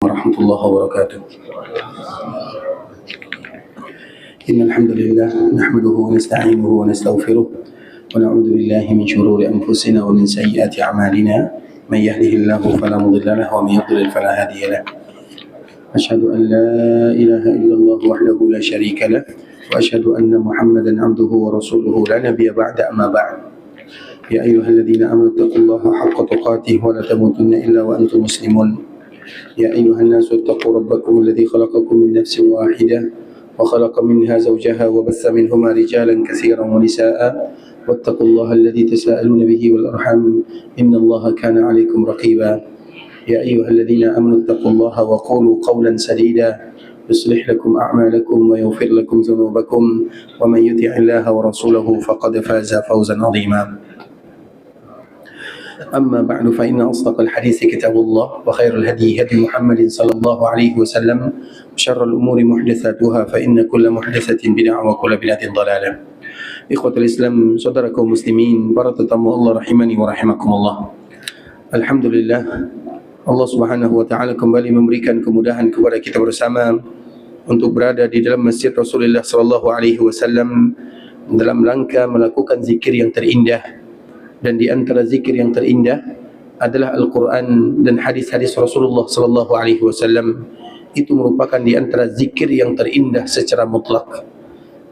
ورحمة الله وبركاته. إن الحمد لله نحمده ونستعينه ونستغفره ونعوذ بالله من شرور أنفسنا ومن سيئات أعمالنا من يهده الله فلا مضل له ومن يضلل فلا هادي له. أشهد أن لا إله إلا الله وحده لا شريك له وأشهد أن محمدا عبده ورسوله لا نبي بعد. أما بعد يا أيها الذين آمنوا اتقوا الله حق تقاته ولا تموتن إلا وأنتم مسلمون. يا أيها الناس اتقوا ربكم الذي خلقكم من نفس واحدة وخلق منها زوجها وبث منهما رجالا كثيرا ونساء واتقوا الله الذي تساءلون به والأرحام إن الله كان عليكم رقيبا. يا أيها الذين آمنوا اتقوا الله وقولوا قولا سديدا يصلح لكم أعمالكم ويغفر لكم ذنوبكم ومن يطع الله ورسوله فقد فاز فوزا عظيما. أما بعد فإن أصدق الحديث كتاب الله وخير الهدي هدي محمد صلى الله عليه وسلم وشر الأمور محدثاتها فإن كل محدثة بدعة وكل بدعة ضلالة. إخوة الإسلام saudaraku muslimin, para tetamu Allah rahimani wa rahimakumullah. Alhamdulillah, Allah Subhanahu wa taala kembali memberikan kemudahan kepada kita bersama untuk berada di dalam masjid Rasulullah sallallahu alaihi wasallam dalam rangka melakukan zikir yang terindah. Dan di antara zikir yang terindah adalah Al-Quran dan hadis-hadis Rasulullah sallallahu alaihi wasallam. Itu merupakan di antara zikir yang terindah secara mutlak.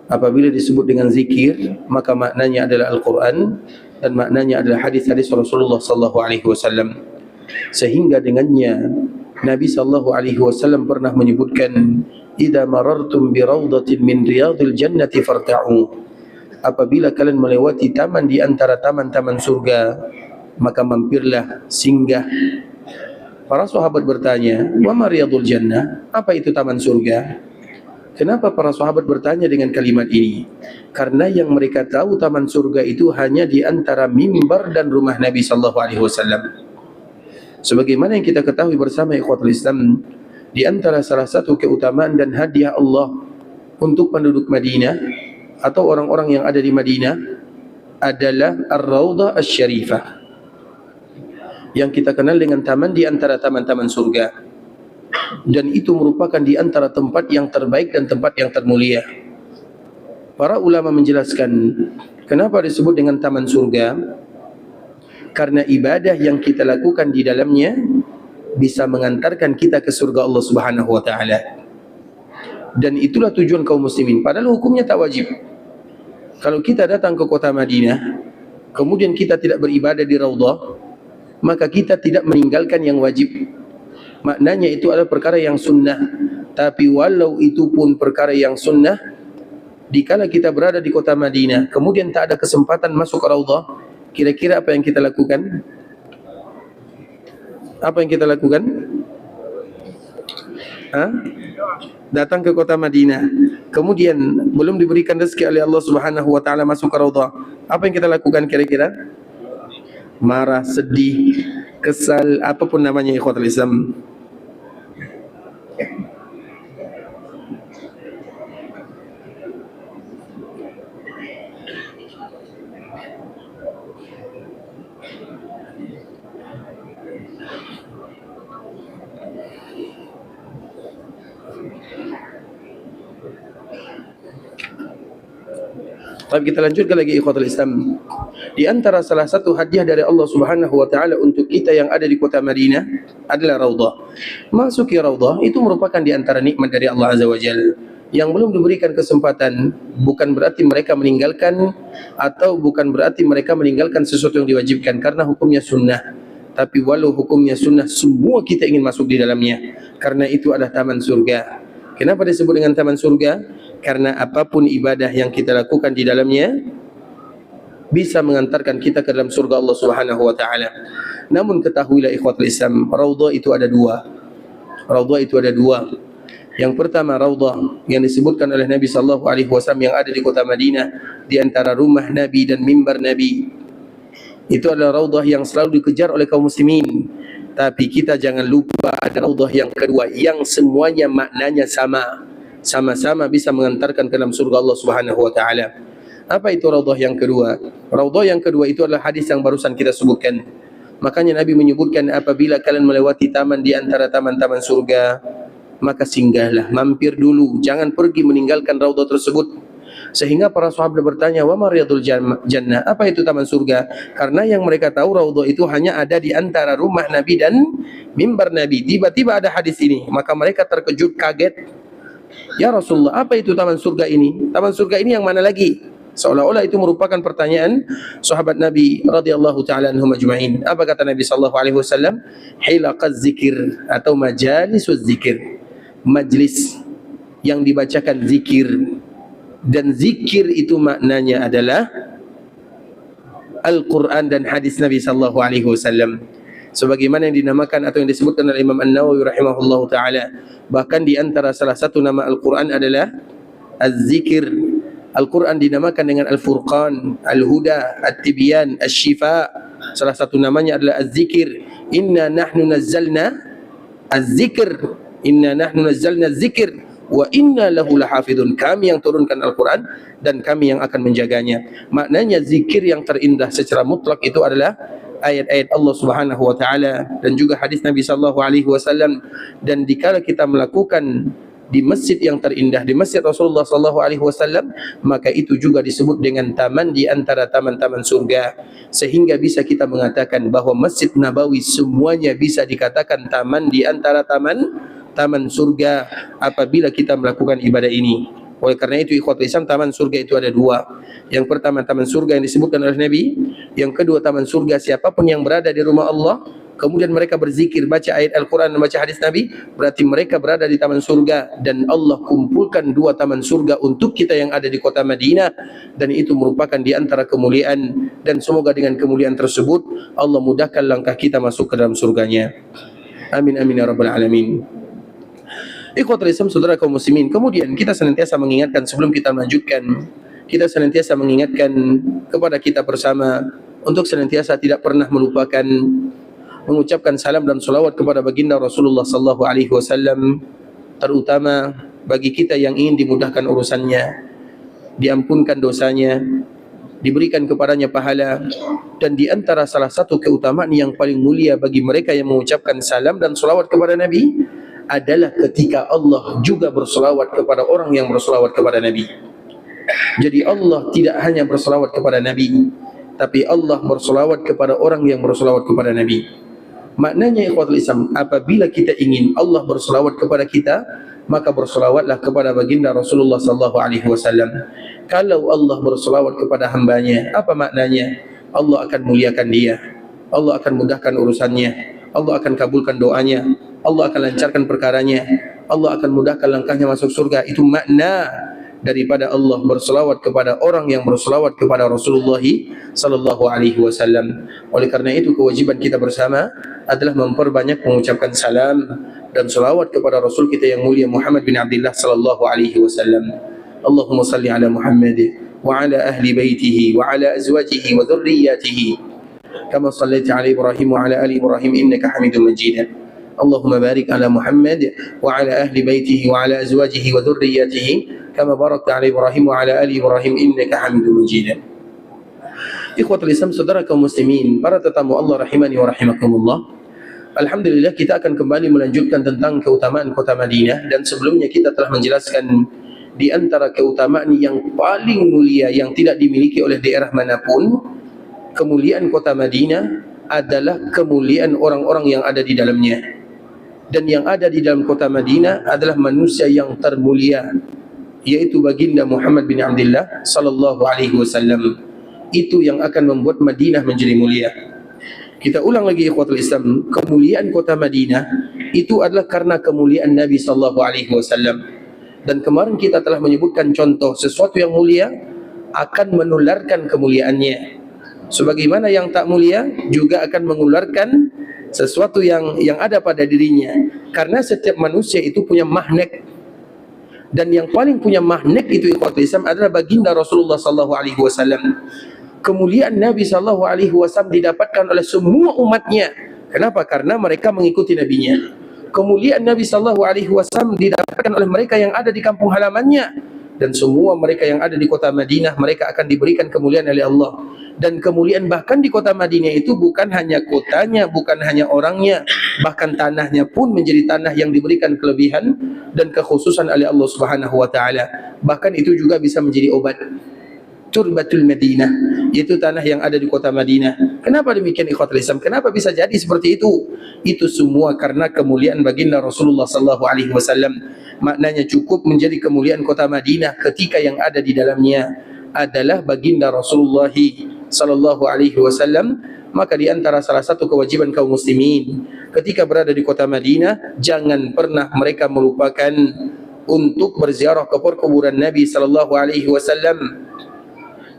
Apabila disebut dengan zikir, maka maknanya adalah Al-Quran dan maknanya adalah hadis-hadis Rasulullah sallallahu alaihi wasallam. Sehingga dengannya Nabi sallallahu alaihi wasallam pernah menyebutkan, "Idza marartum bi rawdatin min riyadil jannati farta'u." Apabila kalian melewati taman di antara taman-taman surga, maka mampirlah, singgah. Para sahabat bertanya, "Wa ma riyadul jannah?" Apa itu taman surga? Kenapa para sahabat bertanya dengan kalimat ini? Karena yang mereka tahu taman surga itu hanya di antara mimbar dan rumah Nabi sallallahu alaihi wasallam. Sebagaimana yang kita ketahui bersama ikhwatul Islam, di antara salah satu keutamaan dan hadiah Allah untuk penduduk Madinah atau orang-orang yang ada di Madinah adalah Ar-Raudhah Asy-Syarifah, yang kita kenal dengan taman di antara taman-taman surga. Dan itu merupakan di antara tempat yang terbaik dan tempat yang termulia. Para ulama menjelaskan kenapa disebut dengan taman surga. Karena ibadah yang kita lakukan di dalamnya bisa mengantarkan kita ke surga Allah Subhanahu wa taala. Dan itulah tujuan kaum muslimin. Padahal hukumnya tak wajib. Kalau kita datang ke kota Madinah, kemudian kita tidak beribadah di Raudhah, maka kita tidak meninggalkan yang wajib. Maknanya itu adalah perkara yang sunnah. Tapi walau itu pun perkara yang sunnah, dikala kita berada di kota Madinah, kemudian tak ada kesempatan masuk ke Raudhah, kira-kira apa yang kita lakukan? Apa yang kita lakukan? Datang ke kota Madinah, kemudian belum diberikan rezeki oleh Allah Subhanahu wa taala masuk ke Raudhah. Apa yang kita lakukan kira-kira? Marah, sedih, kesal, apapun namanya ikhwatul Islam. Tapi kita lanjutkan lagi ikhwatul Islam. Di antara salah satu hadiah dari Allah Subhanahu wa taala untuk kita yang ada di kota Madinah adalah Raudhah. Masuki Raudhah itu merupakan di antara nikmat dari Allah Azza wa Jalla yang belum diberikan kesempatan. Bukan berarti mereka meninggalkan, atau bukan berarti mereka meninggalkan sesuatu yang diwajibkan, karena hukumnya sunnah. Tapi walau hukumnya sunnah, semua kita ingin masuk di dalamnya, karena itu adalah taman surga. Kenapa disebut dengan taman surga? Karena apapun ibadah yang kita lakukan di dalamnya bisa mengantarkan kita ke dalam surga Allah Subhanahu wa taala. Namun ketahuilah ikhwatul Islam, Raudhah itu ada dua. Raudhah itu ada dua. Yang pertama Raudhah yang disebutkan oleh Nabi sallallahu alaihi wasallam yang ada di kota Madinah, di antara rumah Nabi dan mimbar Nabi. Itu adalah Raudhah yang selalu dikejar oleh kaum muslimin. Tapi kita jangan lupa ada Raudhah yang kedua yang semuanya maknanya sama. Sama-sama bisa mengantarkan ke dalam surga Allah Subhanahu wa taala. Apa itu Raudhah yang kedua? Raudhah yang kedua itu adalah hadis yang barusan kita sebutkan. Makanya Nabi menyebutkan, apabila kalian melewati taman di antara taman-taman surga, maka singgahlah, mampir dulu, jangan pergi meninggalkan raudhah tersebut. Sehingga para sahabat bertanya, wa ma riyadul jannah, apa itu taman surga? Karena yang mereka tahu raudhah itu hanya ada di antara rumah Nabi dan mimbar Nabi. Tiba-tiba ada hadis ini, maka mereka terkejut, kaget. Ya Rasulullah, apa itu taman surga ini? Taman surga ini yang mana lagi? Seolah-olah itu merupakan pertanyaan sahabat Nabi radhiyallahu taala anhum ajma'in. Apa kata Nabi sallallahu alaihi wasallam? Hilaqaz zikir atau majalisuz zikir. Majlis yang dibacakan zikir, dan zikir itu maknanya adalah Al-Quran dan hadis Nabi sallallahu alaihi wasallam, sebagaimana yang dinamakan atau yang disebutkan oleh Imam An-Nawawi rahimahullahu taala. Bahkan di antara salah satu nama Al-Quran adalah Az-Zikir. Al-Quran dinamakan dengan Al-Furqan, Al-Huda, At-Tibyan, Asy-Syifa. Salah satu namanya adalah Az-Zikir. Inna nahnu nazzalna Az-Zikr, inna nahnu nazzalna Az-Zikr wa inna lahu lahafidun. Kami yang turunkan Al-Quran dan kami yang akan menjaganya. Maknanya zikir yang terindah secara mutlak itu adalah ayat-ayat Allah Subhanahu wa taala dan juga hadis Nabi sallallahu alaihi wasallam. Dan dikala kita melakukan di masjid yang terindah, di masjid Rasulullah sallallahu alaihi wasallam, maka itu juga disebut dengan taman di antara taman-taman surga. Sehingga bisa kita mengatakan bahwa Masjid Nabawi semuanya bisa dikatakan taman di antara taman surga apabila kita melakukan ibadah ini. Oleh karena itu ikhwatul Islam, taman surga itu ada dua. Yang pertama taman surga yang disebutkan oleh Nabi, yang kedua taman surga siapapun yang berada di rumah Allah kemudian mereka berzikir, baca ayat Al-Quran dan baca hadis Nabi, berarti mereka berada di taman surga. Dan Allah kumpulkan dua taman surga untuk kita yang ada di kota Madinah, dan itu merupakan di antara kemuliaan. Dan semoga dengan kemuliaan tersebut Allah mudahkan langkah kita masuk ke dalam surganya. Amin amin ya rabbal alamin. Ikhwatul Islam, saudara kaum muslimin, kemudian kita senantiasa mengingatkan, sebelum kita melanjutkan, kita senantiasa mengingatkan kepada kita bersama untuk senantiasa tidak pernah melupakan mengucapkan salam dan salawat kepada baginda Rasulullah sallallahu alaihi wasallam, terutama bagi kita yang ingin dimudahkan urusannya, diampunkan dosanya, diberikan kepadanya pahala. Dan di antara salah satu keutamaan yang paling mulia bagi mereka yang mengucapkan salam dan salawat kepada Nabi adalah ketika Allah juga bersalawat kepada orang yang bersalawat kepada Nabi. Jadi Allah tidak hanya bersalawat kepada Nabi, tapi Allah bersalawat kepada orang yang bersalawat kepada Nabi. Maknanya ikhwatul Islam, apabila kita ingin Allah bersalawat kepada kita, maka bersalawatlah kepada baginda Rasulullah sallallahu alaihi wasallam. Kalau Allah bersalawat kepada hambanya, apa maknanya? Allah akan muliakan dia, Allah akan mudahkan urusannya, Allah akan kabulkan doanya, Allah akan lancarkan perkaranya, Allah akan mudahkan langkahnya masuk surga. Itu makna daripada Allah berselawat kepada orang yang berselawat kepada Rasulullah sallallahu alaihi wasallam. Oleh karena itu kewajiban kita bersama adalah memperbanyak mengucapkan salam dan selawat kepada Rasul kita yang mulia Muhammad bin Abdullah sallallahu alaihi wasallam. Allahumma salli ala Muhammad wa ala ahli baitihi wa ala azwajihi wa dhurriyyatihi kama sallaita ala Ibrahim wa ala ali Ibrahim innaka Hamidum Majid. Allahumma barik ala Muhammad wa ala ahli baitihi wa ala azwajihi wa dhurriyyatihi kama barakta ala Ibrahim wa ala ali Ibrahim innaka Hamidum Majid. Ikhwatul Islam, saudara kaum muslimin, para tetamu Allah rahimani wa rahimakumullah. Alhamdulillah, kita akan kembali melanjutkan tentang keutamaan kota Madinah. Dan sebelumnya kita telah menjelaskan di antara keutamaan yang paling mulia yang tidak dimiliki oleh daerah manapun, kemuliaan kota Madinah adalah kemuliaan orang-orang yang ada di dalamnya. Dan yang ada di dalam kota Madinah adalah manusia yang termulia, yaitu baginda Muhammad bin Abdullah sallallahu alaihi wasallam. Itu yang akan membuat Madinah menjadi mulia. Kita ulang lagi ikhwatul Islam, kemuliaan kota Madinah itu adalah karena kemuliaan Nabi sallallahu alaihi wasallam. Dan kemarin kita telah menyebutkan contoh sesuatu yang mulia akan menularkan kemuliaannya. Sebagaimana yang tak mulia juga akan mengularkan sesuatu yang ada pada dirinya. Karena setiap manusia itu punya magnet. Dan yang paling punya magnet itu ikhwatul Islam adalah baginda Rasulullah sallallahu alaihi wasallam. Kemuliaan Nabi sallallahu alaihi wasallam didapatkan oleh semua umatnya. Kenapa? Karena mereka mengikuti nabinya. Kemuliaan Nabi sallallahu alaihi wasallam didapatkan oleh mereka yang ada di kampung halamannya. dan semua mereka yang ada di kota Madinah mereka akan diberikan kemuliaan oleh Allah. Dan kemuliaan bahkan di kota Madinah itu bukan hanya kotanya, bukan hanya orangnya, bahkan tanahnya pun menjadi tanah yang diberikan kelebihan dan kekhususan oleh Allah Subhanahu wa taala. Bahkan itu juga bisa menjadi obat. Turbatul Madinah, yaitu tanah yang ada di kota Madinah. Kenapa demikian ikhwatul Islam? Kenapa bisa jadi seperti itu? Itu semua karena kemuliaan baginda Rasulullah sallallahu alaihi wasallam. Maknanya cukup menjadi kemuliaan kota Madinah ketika yang ada di dalamnya adalah baginda Rasulullah sallallahu alaihi wasallam. Maka di antara salah satu kewajiban kaum muslimin ketika berada di kota Madinah, jangan pernah mereka melupakan untuk berziarah ke perkuburan Nabi sallallahu alaihi wasallam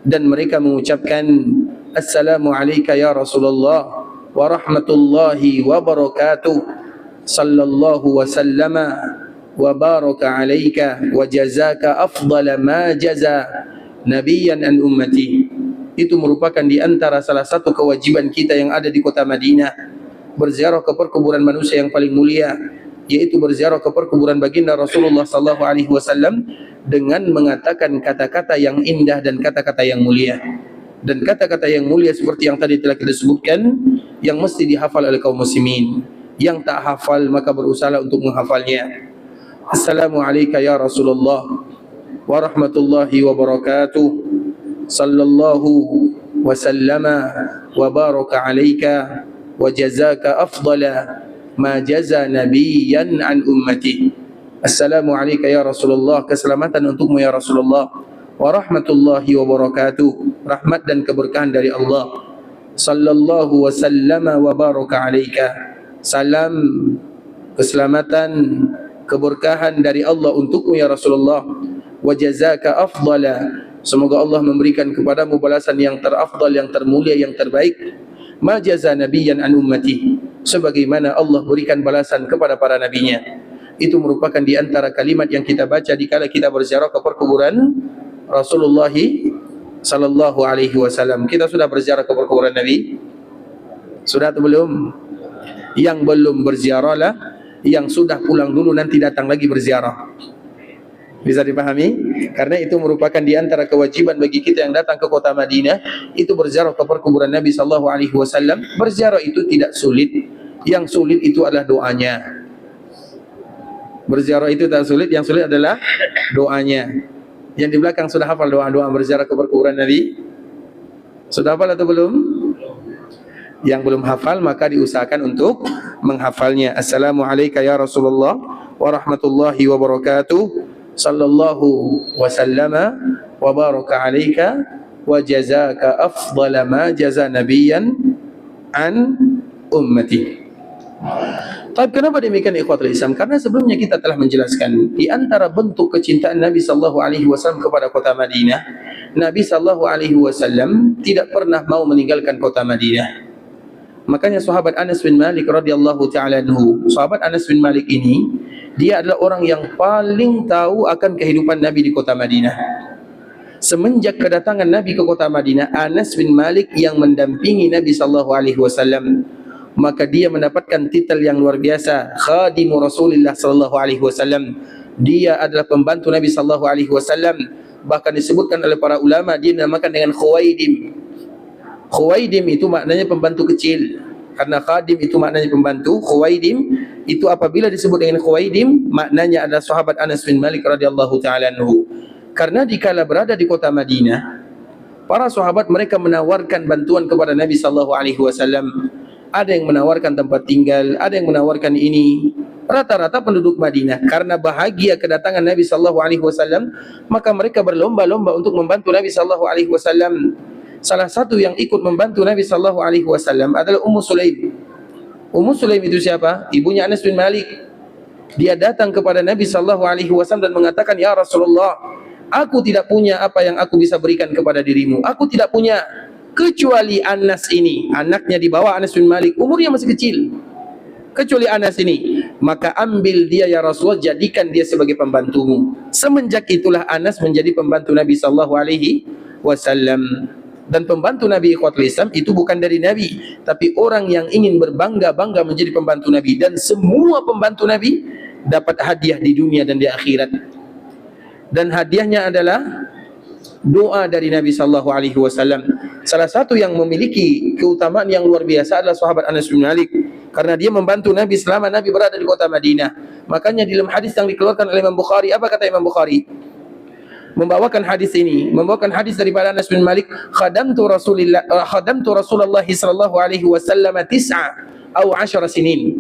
dan mereka mengucapkan assalamu alayka ya Rasulullah wa rahmatullahi wa barakatuh sallallahu wa sallama wa baraka alayka wa jazaka afdala ma jaza nabiyan an ummati. Itu merupakan di antara salah satu kewajiban kita yang ada di kota Madinah, berziarah ke perkuburan manusia yang paling mulia, yaitu berziarah ke perkuburan baginda Rasulullah sallallahu alaihi wasallam dengan mengatakan kata-kata yang indah dan kata-kata yang mulia. Dan kata-kata yang mulia seperti yang tadi telah kita sebutkan, yang mesti dihafal oleh kaum muslimin. Yang tak hafal maka berusahalah untuk menghafalnya. Assalamu alayka ya Rasulullah wa rahmatullahi wa barakatuh sallallahu wa sallama wa baraka alayka wa jazaka afdala ma jaza nabiyan an ummati. Assalamu alayka ya Rasulullah, keselamatan untukmu ya Rasulullah, wa rahmatullahi wa barakatuh, rahmat dan keberkahan dari Allah, sallallahu wa sallama wa baraka alayka, salam keselamatan keberkahan dari Allah untukmu ya Rasulullah, wa jazaka afdala, semoga Allah memberikan kepadamu balasan yang terafdal, yang termulia, yang terbaik, ma jaza nabiyan an ummati, sebagaimana Allah berikan balasan kepada para nabinya. Itu merupakan di antara kalimat yang kita baca dikala kita berziarah ke perkuburan Rasulullah sallallahu alaihi wasallam. Kita sudah berziarah ke perkuburan Nabi? Sudah atau belum? Yang belum berziarahlah, yang sudah pulang dulu nanti datang lagi berziarah. Bisa dipahami? Karena itu merupakan di antara kewajiban bagi kita yang datang ke kota Madinah, itu berziarah ke perkuburan Nabi sallallahu alaihi wasallam. Berziarah itu tidak sulit. Yang sulit itu adalah doanya. Berziarah itu tak sulit, yang sulit adalah doanya. Yang di belakang sudah hafal doa-doa berziarah ke perkuburan Nabi? Sudah hafal atau belum? Yang belum hafal maka diusahakan untuk menghafalnya. Assalamu alayka ya Rasulullah wa rahmatullahi wa barakatuh sallallahu wa sallama wa baraka alayka wa jazaka afdala ma jaza nabiyan an ummati. Tapi kenapa demikian ikhwatul Islam? Karena sebelumnya kita telah menjelaskan di antara bentuk kecintaan Nabi sallallahu alaihi wasallam kepada kota Madinah, Nabi sallallahu alaihi wasallam tidak pernah mau meninggalkan kota Madinah. Makanya sahabat Anas bin Malik radhiyallahu taala anhu, sahabat Anas bin Malik ini dia adalah orang yang paling tahu akan kehidupan Nabi di kota Madinah. Semenjak kedatangan Nabi ke kota Madinah, Anas bin Malik yang mendampingi Nabi sallallahu alaihi wasallam, maka dia mendapatkan titel yang luar biasa, khadimu Rasulullah sallallahu alaihi wasallam. Dia adalah pembantu Nabi sallallahu alaihi wasallam. Bahkan disebutkan oleh para ulama dia dinamakan dengan Khuwaidim. Khuwaidim itu maknanya pembantu kecil. Karena khadim itu maknanya pembantu, Khuwaidim itu apabila disebut dengan Khuwaidim maknanya adalah sahabat Anas bin Malik radhiyallahu taala anhu. Karena dikala berada di kota Madinah, para sahabat mereka menawarkan bantuan kepada Nabi sallallahu alaihi wasallam. Ada yang menawarkan tempat tinggal, ada yang menawarkan ini. Rata-rata penduduk Madinah karena bahagia kedatangan Nabi sallallahu alaihi wasallam, maka mereka berlomba-lomba untuk membantu Nabi sallallahu alaihi wasallam. Salah satu yang ikut membantu Nabi sallallahu alaihi wasallam adalah Ummu Sulaim. Ummu Sulaim itu siapa? Ibunya Anas bin Malik. Dia datang kepada Nabi sallallahu alaihi wasallam dan mengatakan, "Ya Rasulullah, aku tidak punya apa yang aku bisa berikan kepada dirimu. Aku tidak punya kecuali Anas ini." Anaknya di bawah Anas bin Malik, umurnya masih kecil. Kecuali Anas ini, maka ambil dia ya Rasulullah, jadikan dia sebagai pembantumu. Semenjak itulah Anas menjadi pembantu Nabi sallallahu alaihi wasallam. Dan pembantu Nabi ikhwatul Islam itu bukan dari Nabi, tapi orang yang ingin berbangga-bangga menjadi pembantu Nabi. Dan semua pembantu Nabi dapat hadiah di dunia dan di akhirat. dan hadiahnya adalah doa dari Nabi sallallahu alaihi wasallam. Salah satu yang memiliki keutamaan yang luar biasa adalah sahabat Anas bin Malik, karena dia membantu Nabi selama Nabi berada di kota Madinah. Makanya dalam hadis yang dikeluarkan oleh Imam Bukhari, apa kata Imam Bukhari? Membawakan hadis ini, membawakan hadis daripada Anas bin Malik, khadamtu Rasulullah sallallahu alaihi wasallam 9 atau 10 sinin.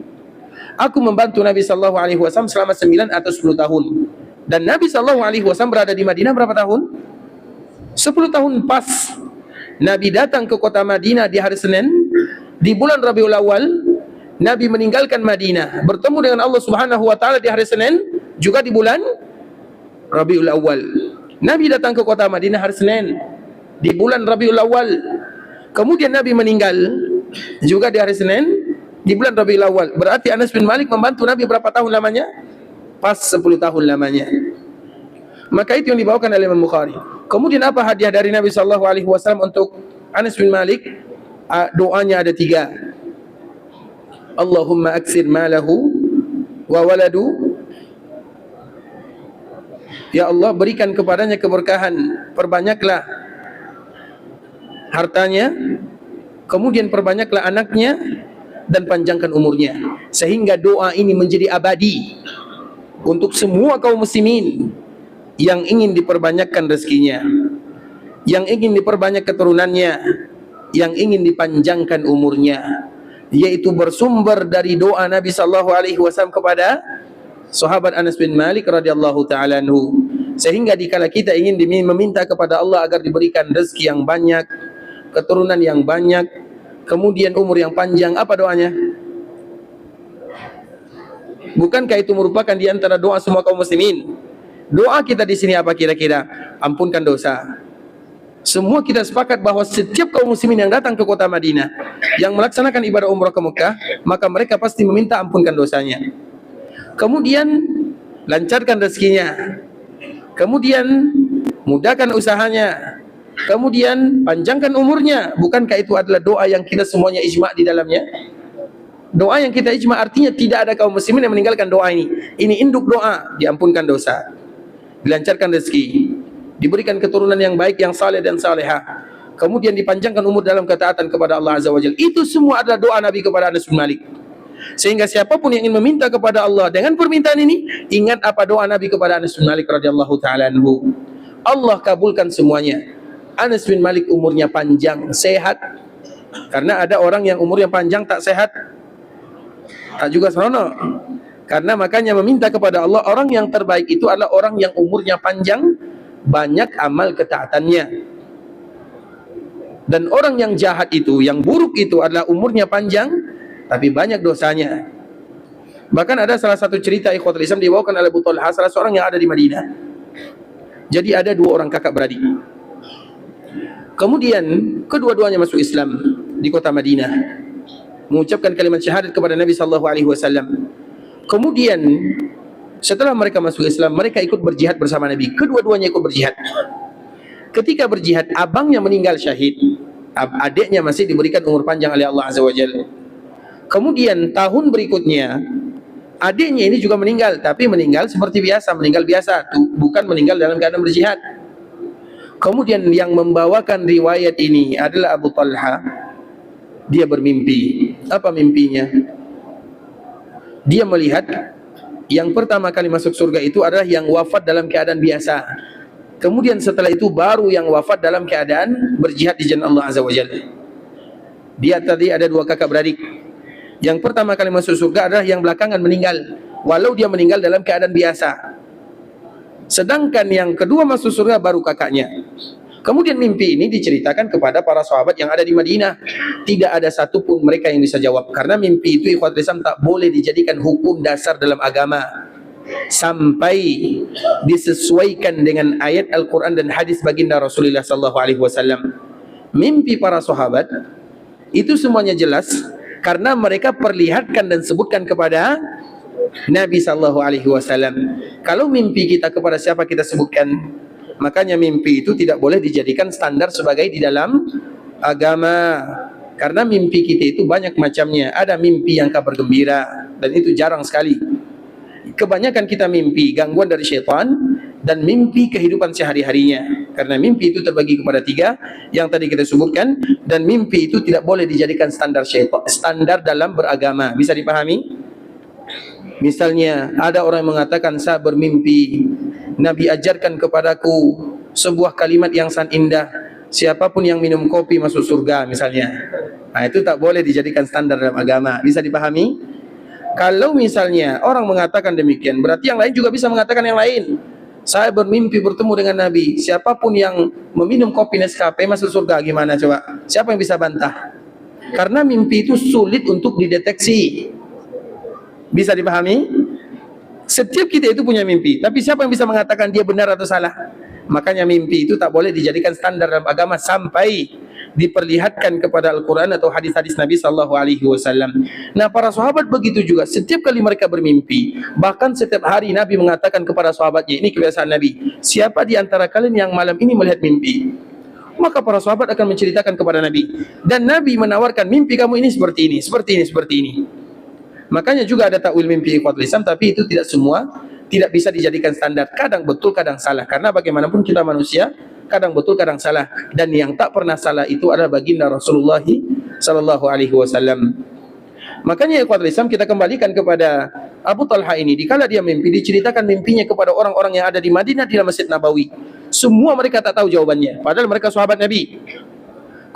Aku membantu Nabi sallallahu alaihi wasallam selama 9 atau 10 tahun. Dan Nabi sallallahu alaihi wasallam berada di Madinah berapa tahun? 10 tahun pas. Nabi datang ke kota Madinah di hari Senin, di bulan Rabiul Awal. Nabi meninggalkan Madinah, bertemu dengan Allah Subhanahu wa taala di hari Senin, juga di bulan Rabiul Awal. Nabi datang ke kota Madinah hari Senin di bulan Rabiul Awal. Kemudian Nabi meninggal juga di hari Senin di bulan Rabiul Awal. Berarti Anas bin Malik membantu Nabi berapa tahun lamanya? Pas 10 tahun lamanya. Maka itu yang dibawakan oleh Imam Bukhari. Kemudian apa hadiah dari Nabi sallallahu alaihi wasallam untuk Anas bin Malik? Doanya ada 3. Allahumma aksir malahu wa waladu. Ya Allah, berikan kepadanya keberkahan, perbanyaklah hartanya, kemudian perbanyaklah anaknya, dan panjangkan umurnya. Sehingga doa ini menjadi abadi untuk semua kaum muslimin yang ingin diperbanyakkan rezekinya, yang ingin diperbanyak keturunannya, yang ingin dipanjangkan umurnya, yaitu bersumber dari doa Nabi sallallahu alaihi wasallam kepada sahabat Anas bin Malik radhiyallahu taala anhu. Sehingga dikala kita ingin meminta kepada Allah agar diberikan rezeki yang banyak, keturunan yang banyak, kemudian umur yang panjang, apa doanya? Bukankah itu merupakan di antara doa semua kaum muslimin? Doa kita di sini apa kira-kira? Ampunkan dosa. Semua kita sepakat bahwa setiap kaum muslimin yang datang ke kota Madinah, yang melaksanakan ibadah umrah ke Mekah, maka mereka pasti meminta ampunkan dosanya. Kemudian lancarkan rezekinya. Kemudian mudahkan usahanya. Kemudian panjangkan umurnya. Bukankah itu adalah doa yang kita semuanya ijma' di dalamnya? Doa yang kita ijma' artinya tidak ada kaum muslimin yang meninggalkan doa ini. Ini induk doa, diampunkan dosa, dilancarkan rezeki, diberikan keturunan yang baik, yang saleh dan salehah, kemudian dipanjangkan umur dalam ketaatan kepada Allah Azza wa Jalla. Itu semua adalah doa Nabi kepada Anas bin Malik. Sehingga siapapun yang ingin meminta kepada Allah dengan permintaan ini, ingat apa doa Nabi kepada Anas bin Malik radhiyallahu taala anhu. Allah kabulkan semuanya. Anas bin Malik umurnya panjang, sehat. Karena ada orang yang umurnya panjang tak sehat, tak juga seronok. Karena makanya meminta kepada Allah, orang yang terbaik itu adalah orang yang umurnya panjang, banyak amal ketaatannya. Dan orang yang jahat itu, yang buruk itu adalah umurnya panjang, tapi banyak dosanya. Bahkan ada salah satu cerita ikhwatul Islam dibawakan oleh Abu Talha, salah seorang yang ada di Madinah. Jadi ada 2 orang kakak beradik. Kemudian kedua-duanya masuk Islam di kota Madinah, mengucapkan kalimat syahadat kepada Nabi sallallahu alaihi wasallam. Kemudian setelah mereka masuk Islam, mereka ikut berjihad bersama Nabi. Kedua-duanya ikut berjihad. Ketika berjihad, abangnya meninggal syahid, adiknya masih diberikan umur panjang oleh Allah Azza wa Jalla. Kemudian tahun berikutnya, adiknya ini juga meninggal, tapi meninggal seperti biasa, meninggal biasa, bukan meninggal dalam keadaan berjihad. Kemudian yang membawakan riwayat ini adalah Abu Talha. Dia bermimpi. Apa mimpinya? Dia melihat yang pertama kali masuk surga itu adalah yang wafat dalam keadaan biasa. Kemudian setelah itu baru yang wafat dalam keadaan berjihad di jalan Allah Azza wa Jalla. Dia tadi ada 2 kakak beradik. Yang pertama kali masuk surga adalah yang belakangan meninggal, walau dia meninggal dalam keadaan biasa. Sedangkan yang kedua masuk surga baru kakaknya. Kemudian mimpi ini diceritakan kepada para sahabat yang ada di Madinah. Tidak ada satupun mereka yang bisa jawab. Karena mimpi itu ikhwatul Islam tak boleh dijadikan hukum dasar dalam agama sampai disesuaikan dengan ayat Al-Quran dan hadis baginda Rasulullah SAW. Mimpi para sahabat itu semuanya jelas karena mereka perlihatkan dan sebutkan kepada Nabi SAW. Kalau mimpi kita kepada siapa kita sebutkan. Makanya mimpi itu tidak boleh dijadikan standar sebagai di dalam agama. Karena mimpi kita itu banyak macamnya. Ada mimpi yang kabar gembira, dan itu jarang sekali. Kebanyakan kita mimpi gangguan dari syaitan, dan mimpi kehidupan sehari-harinya. Karena mimpi itu terbagi kepada 3 yang tadi kita sebutkan, dan mimpi itu tidak boleh dijadikan standar syaitan, standar dalam beragama. Bisa dipahami? Misalnya ada orang yang mengatakan, saya bermimpi Nabi ajarkan kepadaku sebuah kalimat yang sangat indah, siapapun yang minum kopi masuk surga misalnya. Nah, itu tak boleh dijadikan standar dalam agama. Bisa dipahami? Kalau misalnya orang mengatakan demikian, berarti yang lain juga bisa mengatakan yang lain. Saya bermimpi bertemu dengan Nabi, siapapun yang meminum kopi Nescafe masuk surga. Gimana coba? Siapa yang bisa bantah? Karena mimpi itu sulit untuk dideteksi. Bisa dipahami? Setiap kita itu punya mimpi, tapi siapa yang bisa mengatakan dia benar atau salah? Makanya mimpi itu tak boleh dijadikan standar dalam agama sampai diperlihatkan kepada Al-Quran atau hadis-hadis Nabi SAW. Nah, para sahabat begitu juga. Setiap kali mereka bermimpi, bahkan setiap hari Nabi mengatakan kepada sahabatnya, ini kebiasaan Nabi, siapa di antara kalian yang malam ini melihat mimpi? Maka para sahabat akan menceritakan kepada Nabi, dan Nabi menawarkan, mimpi kamu ini seperti ini, seperti ini, seperti ini. Makanya juga ada takwil mimpi ikhwatul Islam, tapi itu tidak semua, tidak bisa dijadikan standar. Kadang betul, kadang salah. Karena bagaimanapun kita manusia, kadang betul, kadang salah. Dan yang tak pernah salah itu adalah baginda Rasulullah SAW. Makanya ikhwatul Islam, kita kembalikan kepada Abu Talha ini. Dikala dia mimpi, diceritakan mimpinya kepada orang-orang yang ada di Madinah, di Masjid Nabawi. Semua mereka tak tahu jawabannya, padahal mereka sahabat Nabi.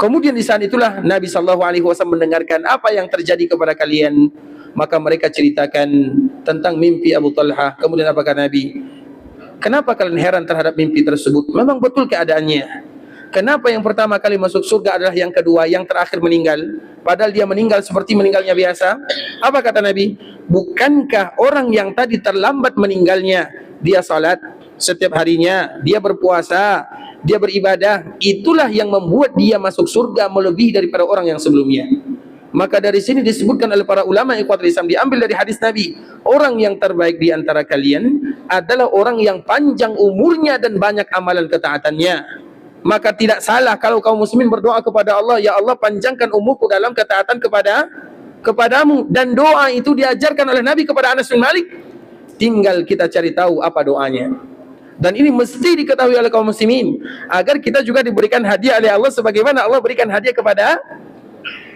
Kemudian di saat itulah Nabi SAW mendengarkan apa yang terjadi kepada kalian. Maka mereka ceritakan tentang mimpi Abu Talha. Kemudian apakah Nabi? Kenapa kalian heran terhadap mimpi tersebut? Memang betul keadaannya. Kenapa yang pertama kali masuk surga adalah yang kedua, yang terakhir meninggal? Padahal dia meninggal seperti meninggalnya biasa. Apa kata Nabi? Bukankah orang yang tadi terlambat meninggalnya, dia salat setiap harinya, dia berpuasa, dia beribadah, itulah yang membuat dia masuk surga melebihi daripada orang yang sebelumnya. Maka dari sini disebutkan oleh para ulama ikhwatul Islam, diambil dari hadis Nabi, orang yang terbaik di antara kalian adalah orang yang panjang umurnya dan banyak amalan ketaatannya. Maka tidak salah kalau kaum muslimin berdoa kepada Allah, ya Allah panjangkan umurku dalam ketaatan kepadamu. Dan doa itu diajarkan oleh Nabi kepada Anas bin Malik. Tinggal kita cari tahu apa doanya. Dan ini mesti diketahui oleh kaum muslimin, agar kita juga diberikan hadiah oleh Allah sebagaimana Allah berikan hadiah kepada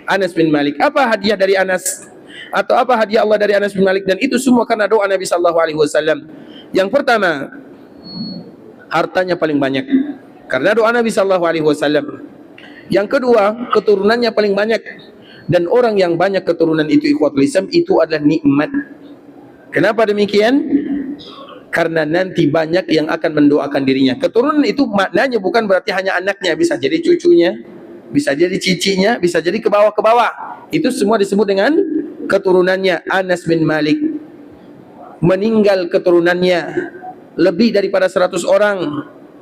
Anas bin Malik. Apa hadiah dari Anas? Atau apa hadiah Allah dari Anas bin Malik? Dan itu semua karena doa Nabi SAW. Yang pertama, hartanya paling banyak, karena doa Nabi SAW. Yang kedua, keturunannya paling banyak. Dan orang yang banyak keturunan itu ikhwatul Islam, itu adalah nikmat. Kenapa demikian? Karena nanti banyak yang akan mendoakan dirinya. Keturunan itu maknanya bukan berarti hanya anaknya, bisa jadi cucunya, bisa jadi cicinya, bisa jadi ke bawah. Itu semua disebut dengan keturunannya. Anas bin Malik meninggal keturunannya lebih daripada 100 orang,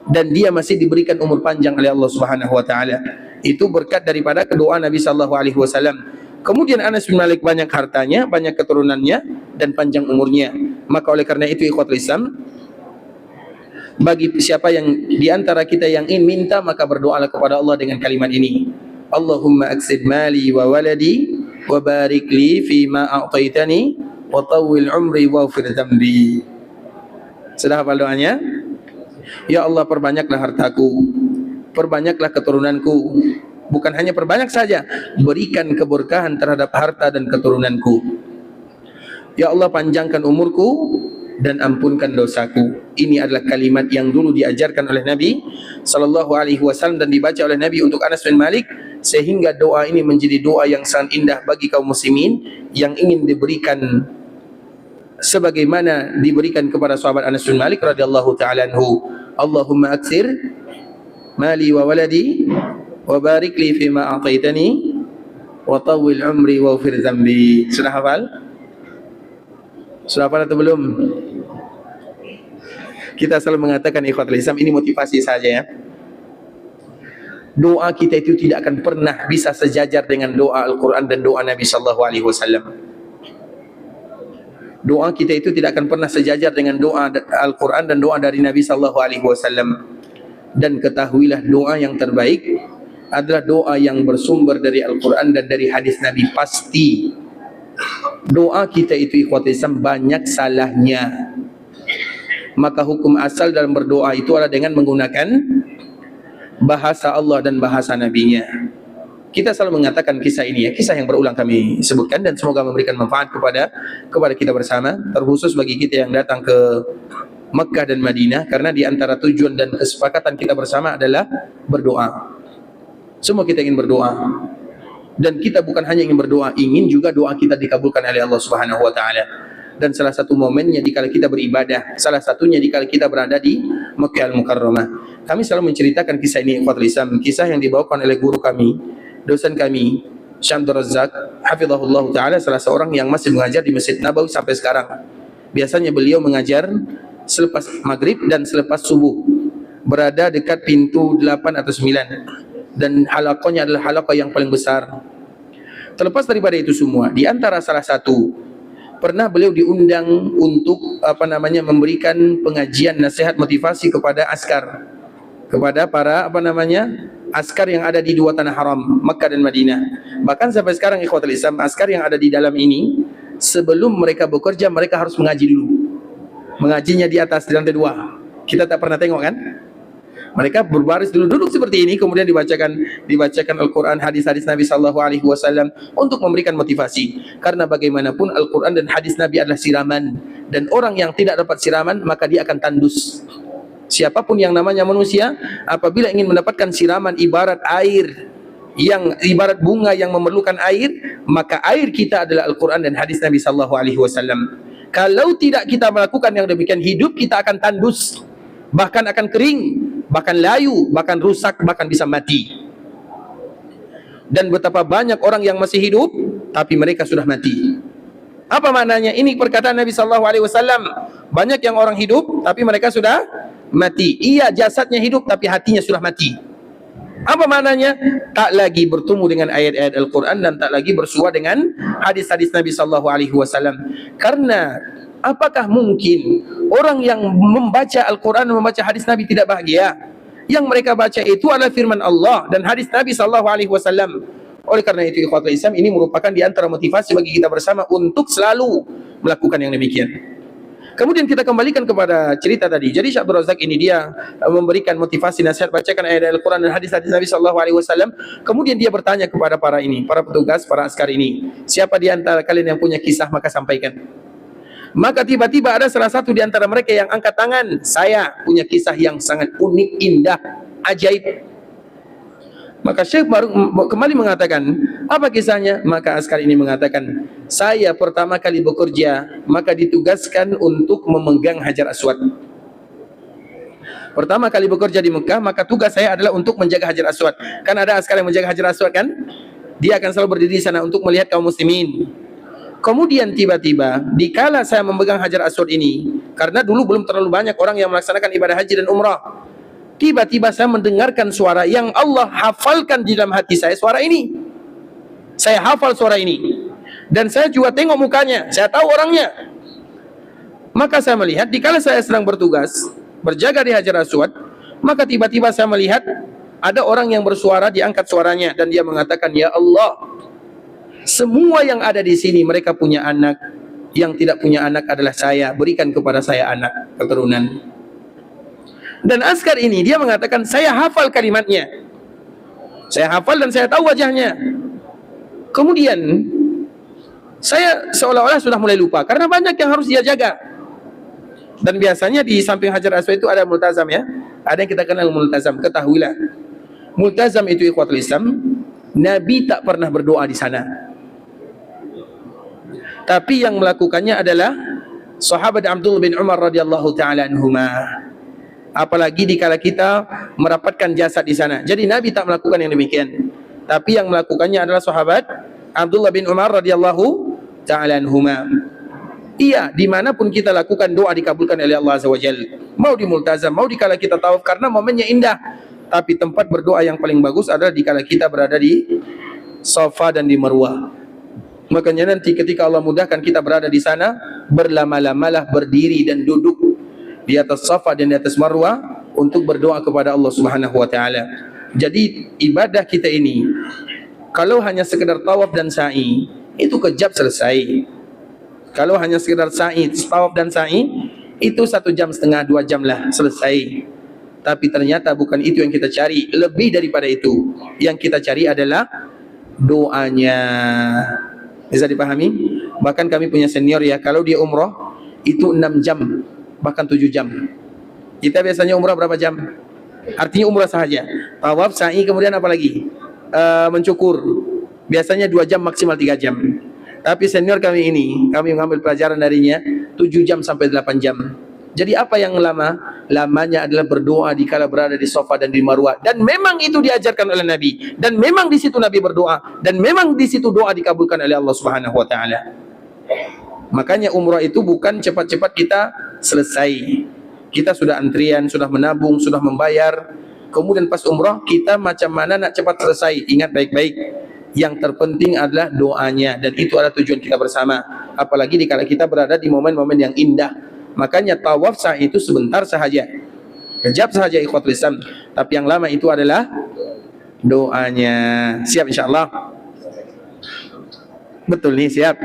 dan dia masih diberikan umur panjang oleh Allah Subhanahu wa taala. Itu berkat daripada doa Nabi sallallahu alaihi wasallam. Kemudian Anas bin Malik banyak hartanya, banyak keturunannya, dan panjang umurnya. Maka oleh karena itu ikhwatul Islam, bagi siapa yang di antara kita yang ingin minta, maka berdoalah kepada Allah dengan kalimat ini. Allahumma aksid mali wa waladi wa barik li fi ma a'taitani wa tawwil umri wa ghfir dhanbi. Sudah hafal doanya? Ya Allah, perbanyaklah hartaku, perbanyaklah keturunanku. Bukan hanya perbanyak saja, berikan keberkahan terhadap harta dan keturunanku. Ya Allah, panjangkan umurku dan ampunkan dosaku. Ini adalah kalimat yang dulu diajarkan oleh Nabi sallallahu alaihi wasallam dan dibaca oleh Nabi untuk Anas bin Malik, sehingga doa ini menjadi doa yang sangat indah bagi kaum muslimin yang ingin diberikan sebagaimana diberikan kepada sahabat Anas bin Malik radhiyallahu taala anhu. Allahumma aksir mali wa waladi wa barik li fi ma a'taitani wa tawwil umri wa ghfir dhanbi. Sudah hafal? Sudah hafal atau belum? Kita selalu mengatakan ikhwatul Islam, ini motivasi saja ya. Doa kita itu tidak akan pernah bisa sejajar dengan doa Al-Quran dan doa Nabi sallallahu alaihi wasallam. Doa kita itu tidak akan pernah sejajar dengan doa Al-Quran dan doa dari Nabi sallallahu alaihi wasallam. Dan ketahuilah, doa yang terbaik adalah doa yang bersumber dari Al-Quran dan dari hadis Nabi. Pasti doa kita itu ikhwatul Islam banyak salahnya. maka hukum asal dalam berdoa itu adalah dengan menggunakan bahasa Allah dan bahasa Nabi-Nya. Kita selalu mengatakan kisah ini ya, kisah yang berulang kami sebutkan, dan semoga memberikan manfaat kepada kita bersama, terkhusus bagi kita yang datang ke Mekah dan Madinah, karena di antara tujuan dan kesepakatan kita bersama adalah berdoa. Semua kita ingin berdoa, dan kita bukan hanya ingin berdoa, ingin juga doa kita dikabulkan oleh Allah Subhanahu wa taala. Dan salah satu momennya dikala kita beribadah, salah satunya dikala kita berada di Mekah Al-Mukarramah. Kami selalu menceritakan kisah ini, ikhwatul Islam, kisah yang dibawakan oleh guru kami, dosen kami, Syekh Abdul Razak hafizahullah taala, salah seorang yang masih mengajar di Masjid Nabawi sampai sekarang. Biasanya beliau mengajar selepas maghrib dan selepas subuh, berada dekat pintu 8 atau 9, dan halaqahnya adalah halaqah yang paling besar. Terlepas daripada itu semua, di antara salah satu, pernah beliau diundang untuk memberikan pengajian nasihat motivasi kepada askar, kepada para askar yang ada di dua tanah haram, Makkah dan Madinah. Bahkan sampai sekarang ikhwatul Islam, askar yang ada di dalam ini, sebelum mereka bekerja, mereka harus mengaji dulu. Mengajinya di atas, di lantai 2. Kita tak pernah tengok kan? Mereka berbaris dulu, duduk seperti ini, kemudian dibacakan Al-Quran, hadis-hadis Nabi SAW untuk memberikan motivasi. Karena bagaimanapun Al-Quran dan hadis Nabi adalah siraman, dan orang yang tidak dapat siraman maka dia akan tandus. Siapapun yang namanya manusia, apabila ingin mendapatkan siraman ibarat air, yang ibarat bunga yang memerlukan air, maka air kita adalah Al-Quran dan hadis Nabi SAW. Kalau tidak kita melakukan yang demikian, hidup kita akan tandus, bahkan akan kering, bahkan layu, bahkan rusak, bahkan bisa mati. Dan betapa banyak orang yang masih hidup tapi mereka sudah mati. Apa maknanya? Ini perkataan Nabi SAW. Banyak yang orang hidup tapi mereka sudah mati. Iya, jasadnya hidup tapi hatinya sudah mati. Apa maknanya? Tak lagi bertemu dengan ayat-ayat Al-Quran dan tak lagi bersua dengan hadis-hadis Nabi SAW. Karena apakah mungkin orang yang membaca Al-Quran dan membaca hadis Nabi tidak bahagia? Yang mereka baca itu adalah firman Allah dan hadis Nabi SAW. Oleh karena itu ikhwatul Islam, ini merupakan di antara motivasi bagi kita bersama untuk selalu melakukan yang demikian. Kemudian kita kembalikan kepada cerita tadi. Jadi Syekh Abdul Razak ini dia memberikan motivasi, nasihat, bacakan ayat Al-Quran dan hadis-hadis Nabi SAW. Kemudian dia bertanya kepada para petugas, para askar ini, siapa di antara kalian yang punya kisah maka sampaikan. Maka tiba-tiba ada salah satu di antara mereka yang angkat tangan, saya punya kisah yang sangat unik, indah, ajaib. Maka Syekh baru kembali mengatakan, apa kisahnya? Maka askar ini mengatakan, saya pertama kali bekerja, maka ditugaskan untuk memegang Hajar Aswad. Pertama kali bekerja di Mekah, maka tugas saya adalah untuk menjaga Hajar Aswad. Kan ada askar yang menjaga Hajar Aswad kan? Dia akan selalu berdiri di sana untuk melihat kaum muslimin. Kemudian tiba-tiba, dikala saya memegang Hajar Aswad ini, karena dulu belum terlalu banyak orang yang melaksanakan ibadah haji dan umrah, tiba-tiba saya mendengarkan suara yang Allah hafalkan di dalam hati saya, suara ini. Saya hafal suara ini. Dan saya juga tengok mukanya, saya tahu orangnya. Maka saya melihat, dikala saya sedang bertugas, berjaga di Hajar Aswad, maka tiba-tiba saya melihat, ada orang yang bersuara, diangkat suaranya, dan dia mengatakan, ya Allah, semua yang ada di sini mereka punya anak, yang tidak punya anak adalah saya, berikan kepada saya anak, keturunan. Dan askar ini dia mengatakan, saya hafal kalimatnya, saya hafal dan saya tahu wajahnya. Kemudian saya seolah-olah sudah mulai lupa, karena banyak yang harus dia jaga. Dan biasanya di samping Hajar Aswad itu ada multazam ya, ada yang kita kenal multazam. Ketahuilah, multazam itu ikhwatul Islam, Nabi tak pernah berdoa di sana, tapi yang melakukannya adalah sahabat Abdullah bin Umar radhiyallahu taala anhuma. Apalagi dikala kita merapatkan jasad di sana. Jadi Nabi tak melakukan yang demikian, tapi yang melakukannya adalah sahabat Abdullah bin Umar radhiyallahu taala anhuma. Iya, dimanapun kita lakukan doa dikabulkan oleh Allah Azza wa Jalla. Mau di multazam, mau dikala kita tawaf, karena momennya indah. Tapi tempat berdoa yang paling bagus adalah dikala kita berada di Safa dan di Marwah. Makanya nanti ketika Allah mudahkan kita berada di sana, berlama-lamalah berdiri dan duduk di atas Safa dan di atas Marwah untuk berdoa kepada Allah Subhanahu wa taala. Jadi ibadah kita ini, kalau hanya sekedar tawaf dan sa'i, itu kejap selesai. Kalau hanya sekedar sa'i, tawaf dan sa'i, itu 1,5 jam, 2 jam lah selesai. Tapi ternyata bukan itu yang kita cari. Lebih daripada itu, yang kita cari adalah doanya. Bisa dipahami? Bahkan kami punya senior ya, kalau dia umroh itu 6 jam, bahkan 7 jam. Kita biasanya umrah berapa jam? Artinya umrah sahaja, tawaf, sa'i, kemudian apa lagi? Mencukur. Biasanya 2 jam, maksimal 3 jam. Tapi senior kami ini, kami mengambil pelajaran darinya 7 jam sampai 8 jam. Jadi apa yang lama? Lamanya adalah berdoa dikala berada di Safa dan di Marwah. Dan memang itu diajarkan oleh Nabi. Dan memang di situ Nabi berdoa. Dan memang di situ doa dikabulkan oleh Allah Subhanahu wa taala. Makanya umrah itu bukan cepat-cepat kita selesai. Kita sudah antrian, sudah menabung, sudah membayar. Kemudian pas umrah kita macam mana nak cepat selesai. Ingat baik-baik, yang terpenting adalah doanya. Dan itu adalah tujuan kita bersama. Apalagi dikala kita berada di momen-momen yang indah. Makanya tawaf sa'i itu sebentar sahaja, kejap sahaja ikhwatul Islam. Tapi yang lama itu adalah doanya. Siap insyaAllah? Betul nih, siap?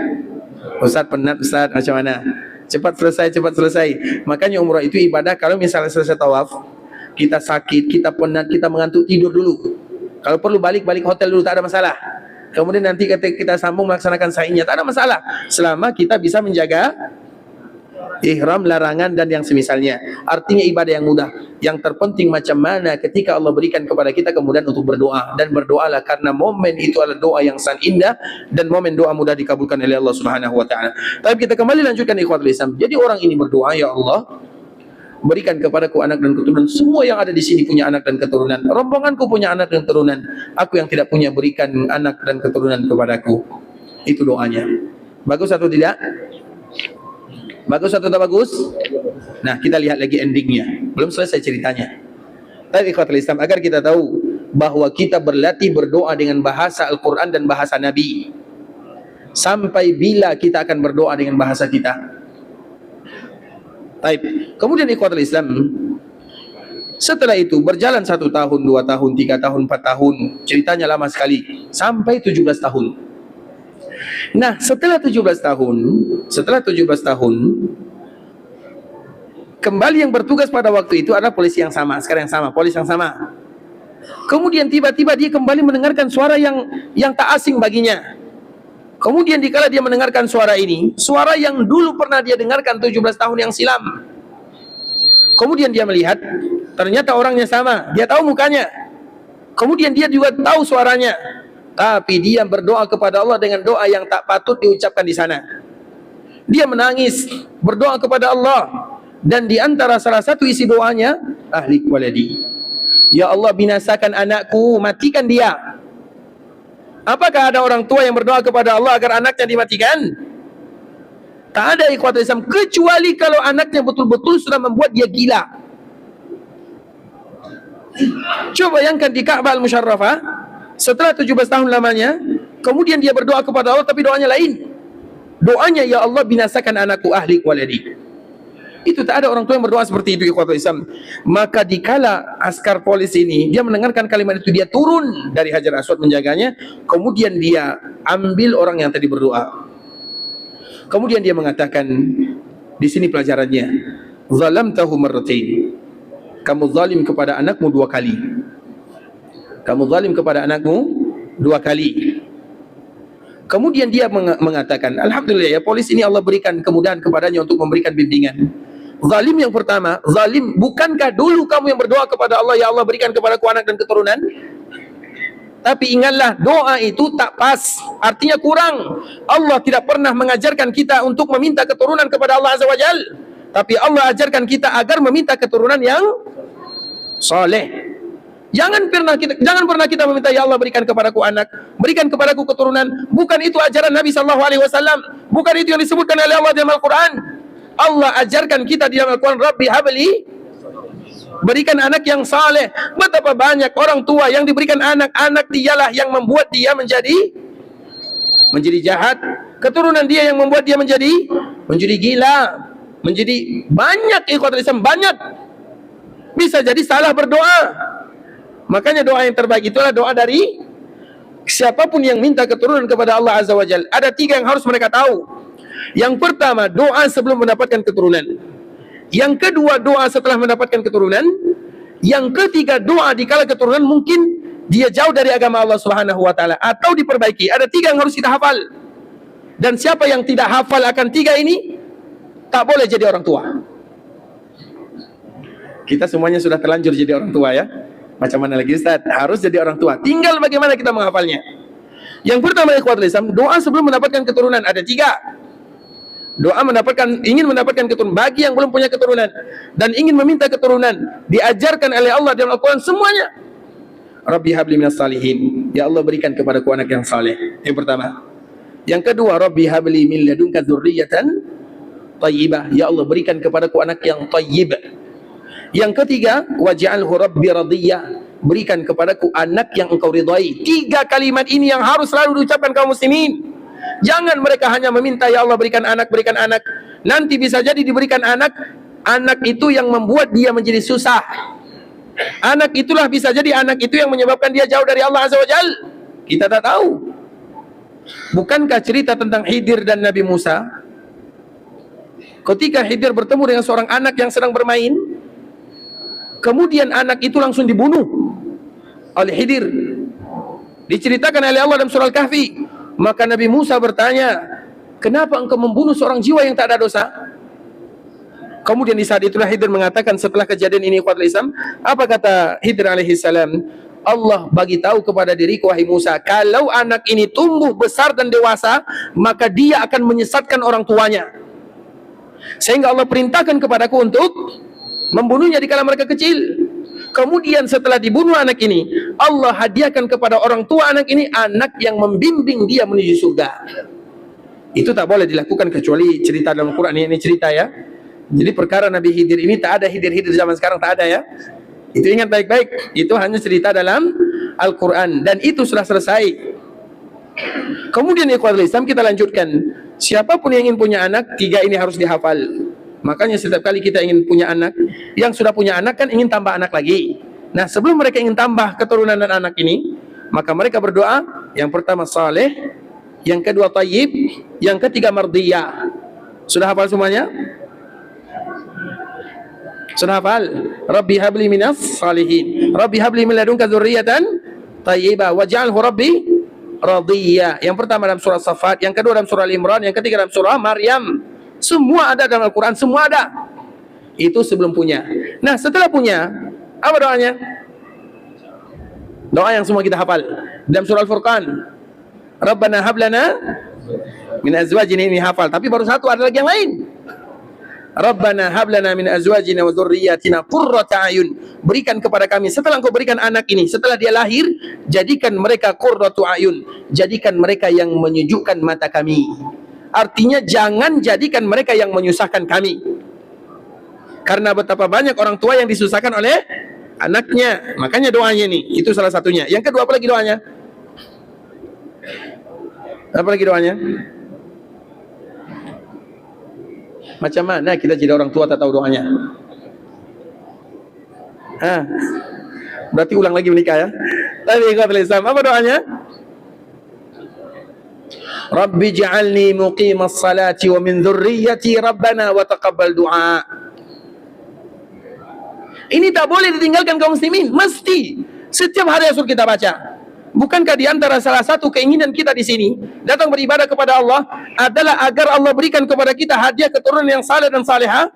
Ustaz penat, Ustaz macam mana? Cepat selesai, cepat selesai. Makanya umrah itu ibadah. Kalau misalnya selesai tawaf, kita sakit, kita penat, kita mengantuk, tidur dulu. Kalau perlu balik hotel dulu, tak ada masalah. Kemudian nanti ketika kita sambung melaksanakan sa'inya, tak ada masalah. Selama kita bisa menjaga ihram, larangan dan yang semisalnya. Artinya ibadah yang mudah. Yang terpenting macam mana ketika Allah berikan kepada kita kemudian untuk berdoa. Dan berdoalah karena momen itu adalah doa yang sangat indah. Dan momen doa mudah dikabulkan oleh Allah Subhanahu wa ta'ala. Tapi kita kembali lanjutkan ikhwatul Islam. Jadi orang ini berdoa, ya Allah, berikan kepadaku anak dan keturunan. Semua yang ada di sini punya anak dan keturunan. Rombonganku punya anak dan keturunan. Aku yang tidak punya, berikan anak dan keturunan kepadaku. Itu doanya. Bagus atau tidak? Bagus atau tak bagus? Nah, kita lihat lagi endingnya. Belum selesai ceritanya. Tapi ikhwatul Islam, agar kita tahu bahwa kita berlatih berdoa dengan bahasa Al-Quran dan bahasa Nabi. Sampai bila kita akan berdoa dengan bahasa kita? Baik. Kemudian ikhwatul Islam, setelah itu berjalan 1 tahun, 2 tahun, 3 tahun, 4 tahun. Ceritanya lama sekali. Sampai 17 tahun. Nah, setelah 17 tahun, kembali yang bertugas pada waktu itu adalah polisi yang sama, sekarang yang sama, polisi yang sama. Kemudian tiba-tiba dia kembali mendengarkan suara yang tak asing baginya. Kemudian dikala dia mendengarkan suara ini, suara yang dulu pernah dia dengarkan 17 tahun yang silam. Kemudian dia melihat, ternyata orangnya sama, dia tahu mukanya. Kemudian dia juga tahu suaranya. Tapi dia berdoa kepada Allah dengan doa yang tak patut diucapkan di sana. Dia menangis, berdoa kepada Allah. Dan di antara salah satu isi doanya, ahlik waladi. Ya Allah, binasakan anakku, matikan dia. Apakah ada orang tua yang berdoa kepada Allah agar anaknya dimatikan? Tak ada ikhwatul Islam, kecuali kalau anaknya betul-betul sudah membuat dia gila. Coba bayangkan di Ka'bah Al-Musharrafah, setelah 17 tahun lamanya, kemudian dia berdoa kepada Allah, tapi doanya lain. Doanya, ya Allah, binasakan anakku, ahlik waladi. Itu tak ada orang tua yang berdoa seperti itu, ikhwatul Islam. Maka dikala askar polis ini, dia mendengarkan kalimat itu, dia turun dari Hajar Aswad menjaganya. Kemudian dia ambil orang yang tadi berdoa. Kemudian dia mengatakan, di sini pelajarannya, zalamtahu marratain. Kamu zalim kepada anakmu 2 kali. Kamu zalim kepada anakmu 2 kali. Kemudian dia mengatakan, alhamdulillah ya, polis ini Allah berikan kemudahan kepadanya untuk memberikan bimbingan. Zalim yang pertama, zalim, bukankah dulu kamu yang berdoa kepada Allah, ya Allah berikan kepadaku anak dan keturunan? Tapi ingatlah, doa itu tak pas, artinya kurang. Allah tidak pernah mengajarkan kita untuk meminta keturunan kepada Allah Azza wa Jal. Tapi Allah ajarkan kita agar meminta keturunan yang soleh. Jangan pernah kita meminta, ya Allah berikan kepadaku anak, berikan kepadaku keturunan. Bukan itu ajaran Nabi SAW. Bukan itu yang disebutkan oleh Allah dalam Al-Quran. Allah ajarkan kita di dalam Al-Quran, Rabbi habli, berikan anak yang saleh. Betapa banyak orang tua yang diberikan anak dialah yang membuat dia menjadi jahat. Keturunan dia yang membuat dia menjadi gila, menjadi banyak ikhwatul Islam, banyak. Bisa jadi salah berdoa. Makanya doa yang terbaik itulah doa dari siapapun yang minta keturunan kepada Allah Azza wa Jalla. Ada 3 yang harus mereka tahu. Yang pertama, doa sebelum mendapatkan keturunan. Yang kedua, doa setelah mendapatkan keturunan. Yang ketiga, doa dikala keturunan mungkin dia jauh dari agama Allah Subhanahu wa taala atau diperbaiki. Ada 3 yang harus kita hafal. Dan siapa yang tidak hafal akan 3 ini tak boleh jadi orang tua. Kita semuanya sudah terlanjur jadi orang tua ya. Macam mana lagi Ustaz? Harus jadi orang tua. Tinggal bagaimana kita menghafalnya. Yang pertama, ikhwatul Islam, doa sebelum mendapatkan keturunan ada 3. Doa ingin mendapatkan keturunan bagi yang belum punya keturunan dan ingin meminta keturunan, diajarkan oleh Allah dalam Al-Quran semuanya. Rabbi habli minas salihin. Ya Allah, berikan kepadaku anak yang saleh. Yang pertama. Yang kedua, Rabbi habli min ladunka dzurriyyatan thayyibah. Ya Allah, berikan kepadaku anak yang thayyib. Yang ketiga, waj'alhu rabbi radiyah. Berikan kepadaku anak yang engkau ridai. 3 kalimat ini yang harus selalu diucapkan kaum muslimin. Jangan mereka hanya meminta, ya Allah berikan anak, berikan anak. Nanti bisa jadi diberikan anak, anak itu yang membuat dia menjadi susah. Anak itulah bisa jadi anak itu yang menyebabkan dia jauh dari Allah Azza wa Jal. Kita tak tahu. Bukankah cerita tentang Khidir dan Nabi Musa? Ketika Khidir bertemu dengan seorang anak yang sedang bermain, kemudian anak itu langsung dibunuh oleh Khidir. Diceritakan oleh Allah dalam surah Al-Kahfi. Maka Nabi Musa bertanya, kenapa engkau membunuh seorang jiwa yang tak ada dosa? Kemudian di saat itulah Khidir mengatakan, setelah kejadian ini, ikhwatul Islam, apa kata Khidir alaihi salam? Allah bagi tahu kepada diriku, wahai Musa, kalau anak ini tumbuh besar dan dewasa, maka dia akan menyesatkan orang tuanya. Sehingga Allah perintahkan kepadaku untuk membunuhnya dikala mereka kecil. Kemudian setelah dibunuh anak ini, Allah hadiahkan kepada orang tua anak ini anak yang membimbing dia menuju surga. Itu tak boleh dilakukan kecuali cerita dalam Quran. Ini cerita ya. Jadi perkara Nabi Khidir ini tak ada Khidir zaman sekarang, tak ada ya. Itu ingat baik-baik. Itu hanya cerita dalam Al-Quran. Dan itu sudah selesai. Kemudian ikhwatul Islam, kita lanjutkan. Siapapun yang ingin punya anak, 3 ini harus dihafal. Makanya setiap kali kita ingin punya anak, yang sudah punya anak kan ingin tambah anak lagi. Nah, sebelum mereka ingin tambah keturunan dan anak ini, maka mereka berdoa, yang pertama saleh, yang kedua thayyib, yang ketiga mardiyah. Sudah hafal semuanya? Sudah hafal? Rabbi habli minas salihin. Rabbi habli min ladunka dzurriyyatan thayyibah waj'alhu rabbi radiyah. Yang pertama dalam surah Safat, yang kedua dalam surah Al-Imran, yang ketiga dalam surah Maryam. Semua ada dalam Al-Quran, semua ada. Itu sebelum punya. Nah, setelah punya, apa doanya? Doa yang semua kita hafal dalam surah Al-Furqan. Rabbana hablana min azwajina, ini hafal. Tapi baru satu, ada lagi yang lain. Rabbana hablana min azwajina wa dzurriyyatina qurrata a'yun. Berikan kepada kami setelah engkau berikan anak ini, setelah dia lahir, jadikan mereka qurratu a'yun. Jadikan mereka yang menyejukkan mata kami. Artinya jangan jadikan mereka yang menyusahkan kami. Karena betapa banyak orang tua yang disusahkan oleh anaknya. Makanya doanya nih, itu salah satunya. Yang kedua, apa lagi doanya? Apa lagi doanya? Macam mana kita jadi orang tua tak tahu doanya? Berarti ulang lagi menikah ya. Tapi apa doanya? Rabbi ja'alni muqimas salati wa min dzurriyyati rabbana wa taqabbal du'a. Ini tak boleh ditinggalkan kaum muslimin, mesti setiap hari harus kita baca. Bukankah di antara salah satu keinginan kita di sini datang beribadah kepada Allah adalah agar Allah berikan kepada kita hadiah keturunan yang saleh dan salehah?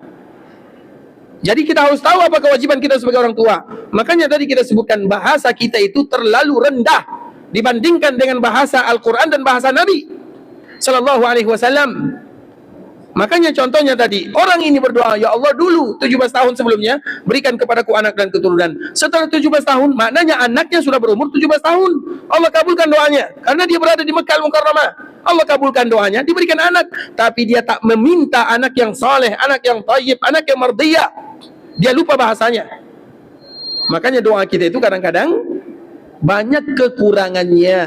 Jadi kita harus tahu apa kewajiban kita sebagai orang tua. Makanya tadi kita sebutkan bahasa kita itu terlalu rendah dibandingkan dengan bahasa Al-Quran dan bahasa Nabi Sallallahu Alaihi Wasallam. Makanya contohnya tadi, orang ini berdoa, ya Allah dulu 17 tahun sebelumnya berikan kepadaku anak dan keturunan. Setelah 17 tahun, maknanya anaknya sudah berumur 17 tahun. Allah kabulkan doanya, karena dia berada di Mekkah Al-Mukarramah. Allah kabulkan doanya, diberikan anak. Tapi dia tak meminta anak yang saleh, anak yang thayyib, anak yang mardiyah. Dia lupa bahasanya. Makanya doa kita itu kadang-kadang banyak kekurangannya.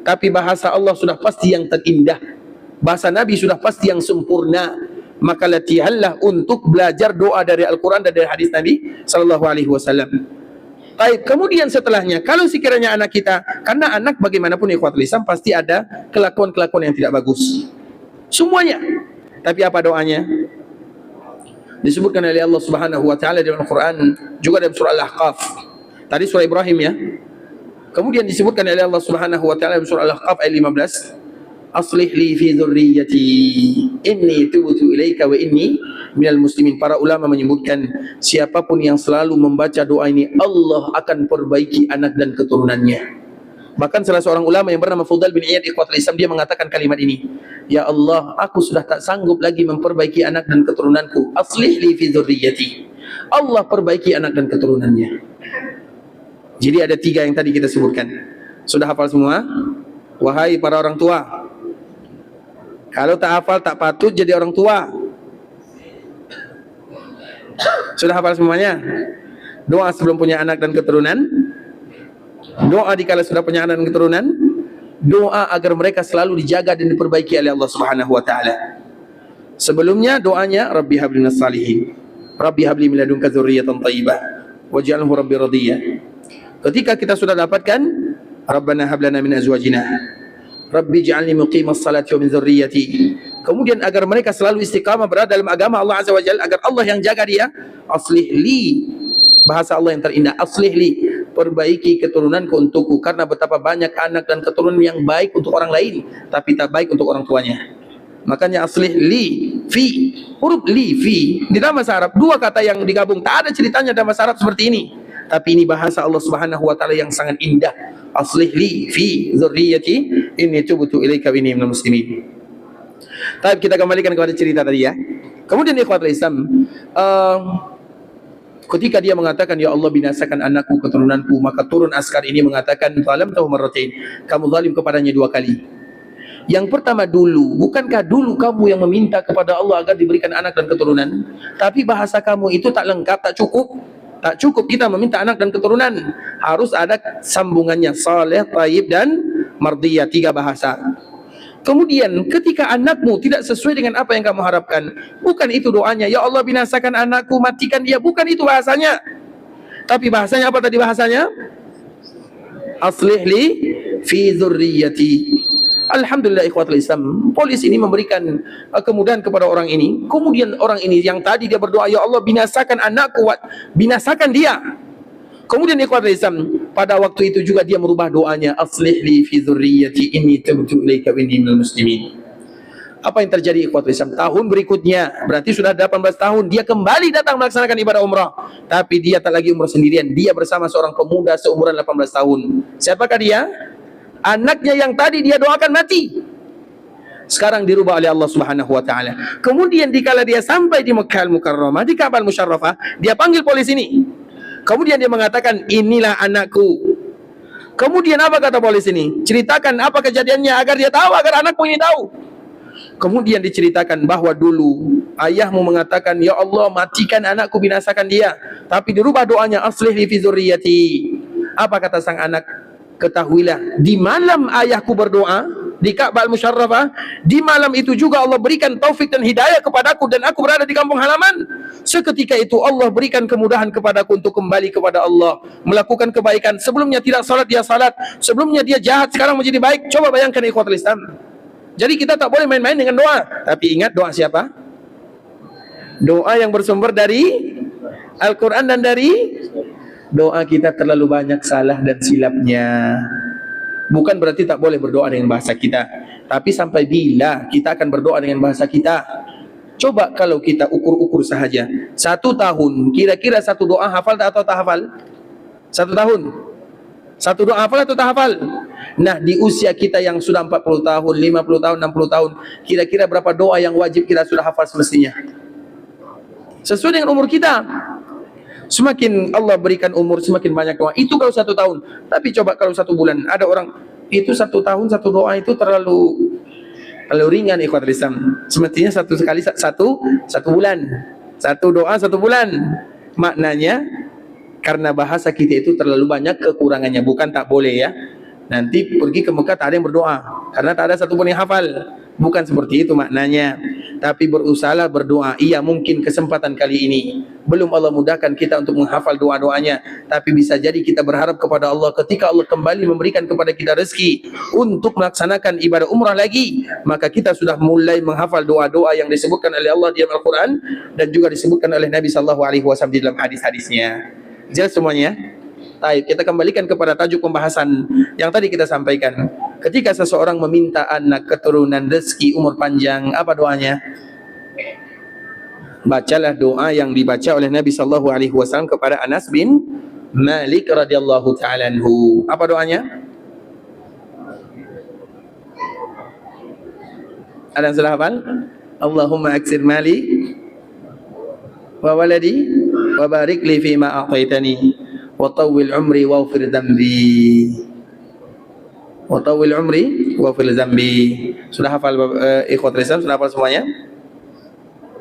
Tapi bahasa Allah sudah pasti yang terindah. Bahasa Nabi sudah pasti yang sempurna. Maka latihanlah untuk belajar doa dari Al-Quran dan dari hadis Nabi Sallallahu Alaihi Wasallam. Baik, kemudian setelahnya, kalau sekiranya anak kita, karena anak bagaimanapun ikhwatul Islam pasti ada kelakuan-kelakuan yang tidak bagus. Semuanya. Tapi apa doanya? disebutkan oleh Allah Subhanahu wa taala dalam Al-Qur'an, juga dalam surah Al-Ahqaf. Tadi surah Ibrahim ya. Kemudian disebutkan oleh Allah Subhanahu wa taala dalam surah Al-Ahqaf ayat 15, aslih li fi dzurriyyati inni tubtu ilaika wa inni minal muslimin. Para ulama menyebutkan siapapun yang selalu membaca doa ini, Allah akan perbaiki anak dan keturunannya. Bahkan salah seorang ulama yang bernama Fudail bin Iyad Ikhwatul Islam, dia mengatakan kalimat ini, ya Allah, aku sudah tak sanggup lagi memperbaiki anak dan keturunanku, aslih li fi dzurriyyati, Allah perbaiki anak dan keturunannya. Jadi ada 3 yang tadi kita sebutkan. Sudah hafal semua? Wahai para orang tua, kalau tak hafal tak patut jadi orang tua. Sudah hafal semuanya? Doa sebelum punya anak dan keturunan, doa dikala sudah punya anak dan keturunan, doa agar mereka selalu dijaga dan diperbaiki oleh Allah Subhanahu wa taala. Sebelumnya doanya Rabbi habli minas salihin, Rabbi habli min ladunka dzurriyyatan thayyibah waj'alhu rabbi radiyya. Ketika kita sudah dapatkan Rabbana hab lana min azwajina Rabbi ij'alni muqimas salati wa min dzurriyyati, kemudian agar mereka selalu istiqamah berada dalam agama Allah Azza wa Jalla, agar Allah yang jaga dia. Aslih li, bahasa Allah yang terindah, aslih li, perbaiki keturunanku untukku, karena betapa banyak anak dan keturunan yang baik untuk orang lain tapi tak baik untuk orang tuanya. Makanya aslih li fi, huruf li fi di dalam bahasa Arab 2 kata yang digabung, tak ada ceritanya dalam bahasa Arab seperti ini, tapi ini bahasa Allah Subhanahu wa taala yang sangat indah. Aslih li fi dzurriyyati inni tubtu ilaika wa inni minal muslimin. Tapi kita kembalikan kepada cerita tadi ya. Kemudian ikhwatul Islam, ketika dia mengatakan ya Allah binasakan anakku keturunanku, maka turun askar ini mengatakan zalam tahu marratain, kamu zalim kepadanya 2 kali. Yang pertama dulu, bukankah dulu kamu yang meminta kepada Allah agar diberikan anak dan keturunan? Tapi bahasa kamu itu tak lengkap, tak cukup. Tak cukup kita meminta anak dan keturunan, harus ada sambungannya, saleh, thayyib dan mardiyah, 3 bahasa. Kemudian ketika anakmu tidak sesuai dengan apa yang kamu harapkan, bukan itu doanya, ya Allah binasakan anakku, matikan dia, bukan itu bahasanya. Tapi bahasanya apa tadi bahasanya? Aslih li fi dzurriyyati. Alhamdulillah ikhwatul Islam, polis ini memberikan kemudahan kepada orang ini. Kemudian orang ini yang tadi dia berdoa, ya Allah binasakan anakku, binasakan dia. Kemudian ikhwatul Islam, pada waktu itu juga dia merubah doanya, aslih li fi dzurriyyati inni tubtu ilaika wa inni minal muslimin. Apa yang terjadi ikhwatul Islam? Tahun berikutnya, berarti sudah 18 tahun, dia kembali datang melaksanakan ibadah umrah. Tapi dia tak lagi umrah sendirian, dia bersama seorang pemuda seumuran 18 tahun. Siapakah dia? Anaknya yang tadi dia doakan mati, sekarang dirubah oleh Allah Subhanahu wa taala. Kemudian dikala dia sampai di Mekkah Al-Mukarramah, di Ka'bah Al-Musyarrafah, dia panggil polis ini. Kemudian dia mengatakan, inilah anakku. Kemudian apa kata polis ini? Ceritakan apa kejadiannya agar dia tahu, agar anakmu ini tahu. Kemudian diceritakan bahwa dulu ayahmu mengatakan, ya Allah matikan anakku, binasakan dia. Tapi dirubah doanya, aslih li fi dzurriyyati. Apa kata sang anak? Ketahuilah, di malam ayahku berdoa di Ka'bah Al-Musyarrafah, di malam itu juga Allah berikan taufik dan hidayah kepadaku, dan aku berada di kampung halaman. Seketika itu Allah berikan kemudahan kepadaku untuk kembali kepada Allah, melakukan kebaikan. Sebelumnya tidak salat, dia salat. Sebelumnya dia jahat, sekarang menjadi baik. Coba bayangkan ikhwatul Islam. Jadi kita tak boleh main-main dengan doa. Tapi ingat, doa siapa? Doa yang bersumber dari Al-Quran dan dari doa kita terlalu banyak salah dan silapnya. Bukan berarti tak boleh berdoa dengan bahasa kita, tapi sampai bila kita akan berdoa dengan bahasa kita. Coba kalau kita ukur-ukur sahaja, 1 tahun, kira-kira 1 doa hafal atau tak hafal? 1 tahun 1 doa hafal atau tak hafal? Nah, di usia kita yang sudah 40 tahun, 50 tahun, 60 tahun, kira-kira berapa doa yang wajib kita sudah hafal semestinya? Sesuai dengan umur kita. Semakin Allah berikan umur, semakin banyak doa. Itu kalau 1 tahun. Tapi coba kalau 1 bulan. Ada orang, itu 1 tahun 1 doa itu terlalu ringan ikhwatul Islam. Semestinya 1 kali 1 bulan. 1 doa 1 bulan. Maknanya, karena bahasa kita itu terlalu banyak kekurangannya. Bukan tak boleh ya. Nanti pergi ke Mekah tak ada yang berdoa, karena tak ada 1 pun yang hafal. Bukan seperti itu maknanya. tapi berusahalah berdoa. Iya, mungkin kesempatan kali ini belum Allah mudahkan kita untuk menghafal doa-doanya, tapi bisa jadi kita berharap kepada Allah ketika Allah kembali memberikan kepada kita rezeki untuk melaksanakan ibadah umrah lagi, maka kita sudah mulai menghafal doa-doa yang disebutkan oleh Allah di dalam Al-Quran dan juga disebutkan oleh Nabi SAW di dalam hadis-hadisnya. Jelas semuanya? Baik, kita kembalikan kepada tajuk pembahasan yang tadi kita sampaikan. Ketika seseorang meminta anak, keturunan, rezeki, umur panjang, apa doanya? Bacalah doa yang dibaca oleh Nabi SAW kepada Anas bin Malik radhiyallahu ta'ala anhu. Apa doanya? Ada yang sudah hafal? Allahumma aksir mali wa waladi wa barik li fima a'taitani wa tawwil umri wa ufir dhanbi. Wa tawwil umri wa ufir dhanbi. Sudah hafal ikhwatul Islam? Sudah hafal semuanya?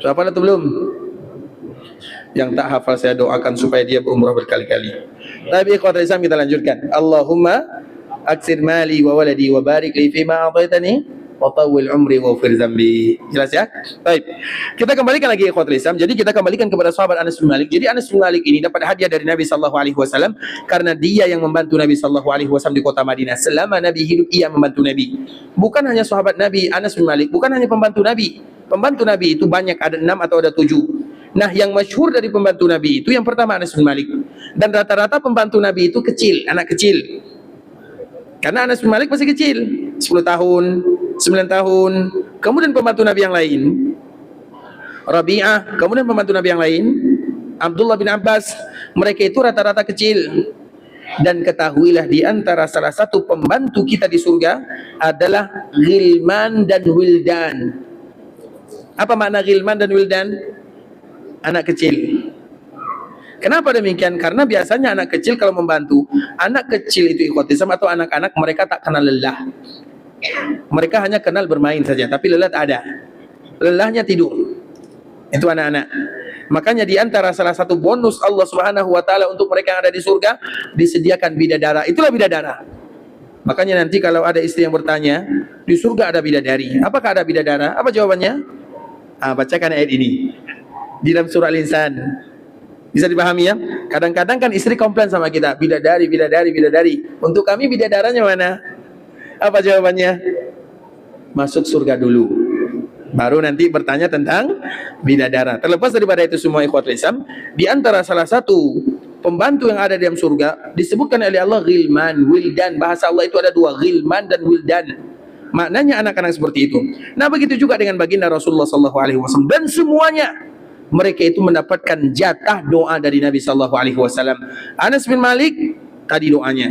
Sudah hafal atau belum? Yang tak hafal saya doakan supaya dia berumrah berkali-kali. Tapi ikhwatul Islam, kita lanjutkan. Allahumma aksir mali wa waladi wa barik li fima a'taitani wa tawwil umri wa ufir dhanbi. Jelas ya? Baik. Kita kembalikan lagi ikhwatul Islam. Jadi kita kembalikan kepada sahabat Anas bin Malik. Jadi Anas bin Malik ini dapat hadiah dari Nabi SAW karena dia yang membantu Nabi SAW di kota Madinah. Selama Nabi hidup, ia membantu Nabi. Bukan hanya sahabat Nabi Anas bin Malik, bukan hanya pembantu Nabi. Pembantu Nabi itu banyak, ada 6 atau ada 7. Nah, yang masyhur dari pembantu Nabi itu yang pertama Anas bin Malik. Dan rata-rata pembantu Nabi itu kecil, anak kecil. Karena Anas bin Malik masih kecil, 10 tahun, 9 tahun. Kemudian pembantu Nabi yang lain, Rabi'ah. Kemudian pembantu Nabi yang lain, Abdullah bin Abbas. Mereka itu rata-rata kecil. Dan ketahuilah di antara salah satu pembantu kita di surga adalah Ghilman dan Wildan. Apa makna Ghilman dan Wildan? Anak kecil. Kenapa demikian? Karena biasanya anak kecil kalau membantu, anak kecil itu ikhwatisam atau anak-anak, mereka tak kenal lelah. Mereka hanya kenal bermain saja, tapi lelah tak ada. Lelahnya tidur. Itu anak-anak. Makanya di antara salah satu bonus Allah Subhanahu wa taala untuk mereka yang ada di surga, disediakan bidadara. Itulah bidadara. Makanya nanti kalau ada istri yang bertanya, di surga ada bidadari. Apakah ada bidadara? Apa jawabannya? Bacakan ayat ini di dalam surah Al-Insan. Bisa dipahami ya? Kadang-kadang kan istri komplain sama kita, bidadari, bidadari, bidadari. Untuk kami bidadaranya mana? Apa jawabannya? Masuk surga dulu, baru nanti bertanya tentang bidadara. Terlepas daripada itu semua ikhwatul Islam, di antara salah satu pembantu yang ada di dalam surga disebutkan oleh Allah Ghilman, Wildan. Bahasa Allah itu ada 2, Ghilman dan Wildan. Maknanya anak-anak seperti itu. Nah, begitu juga dengan baginda Rasulullah SAW. Dan semuanya mereka itu mendapatkan jatah doa dari Nabi SAW. Anas bin Malik tadi doanya.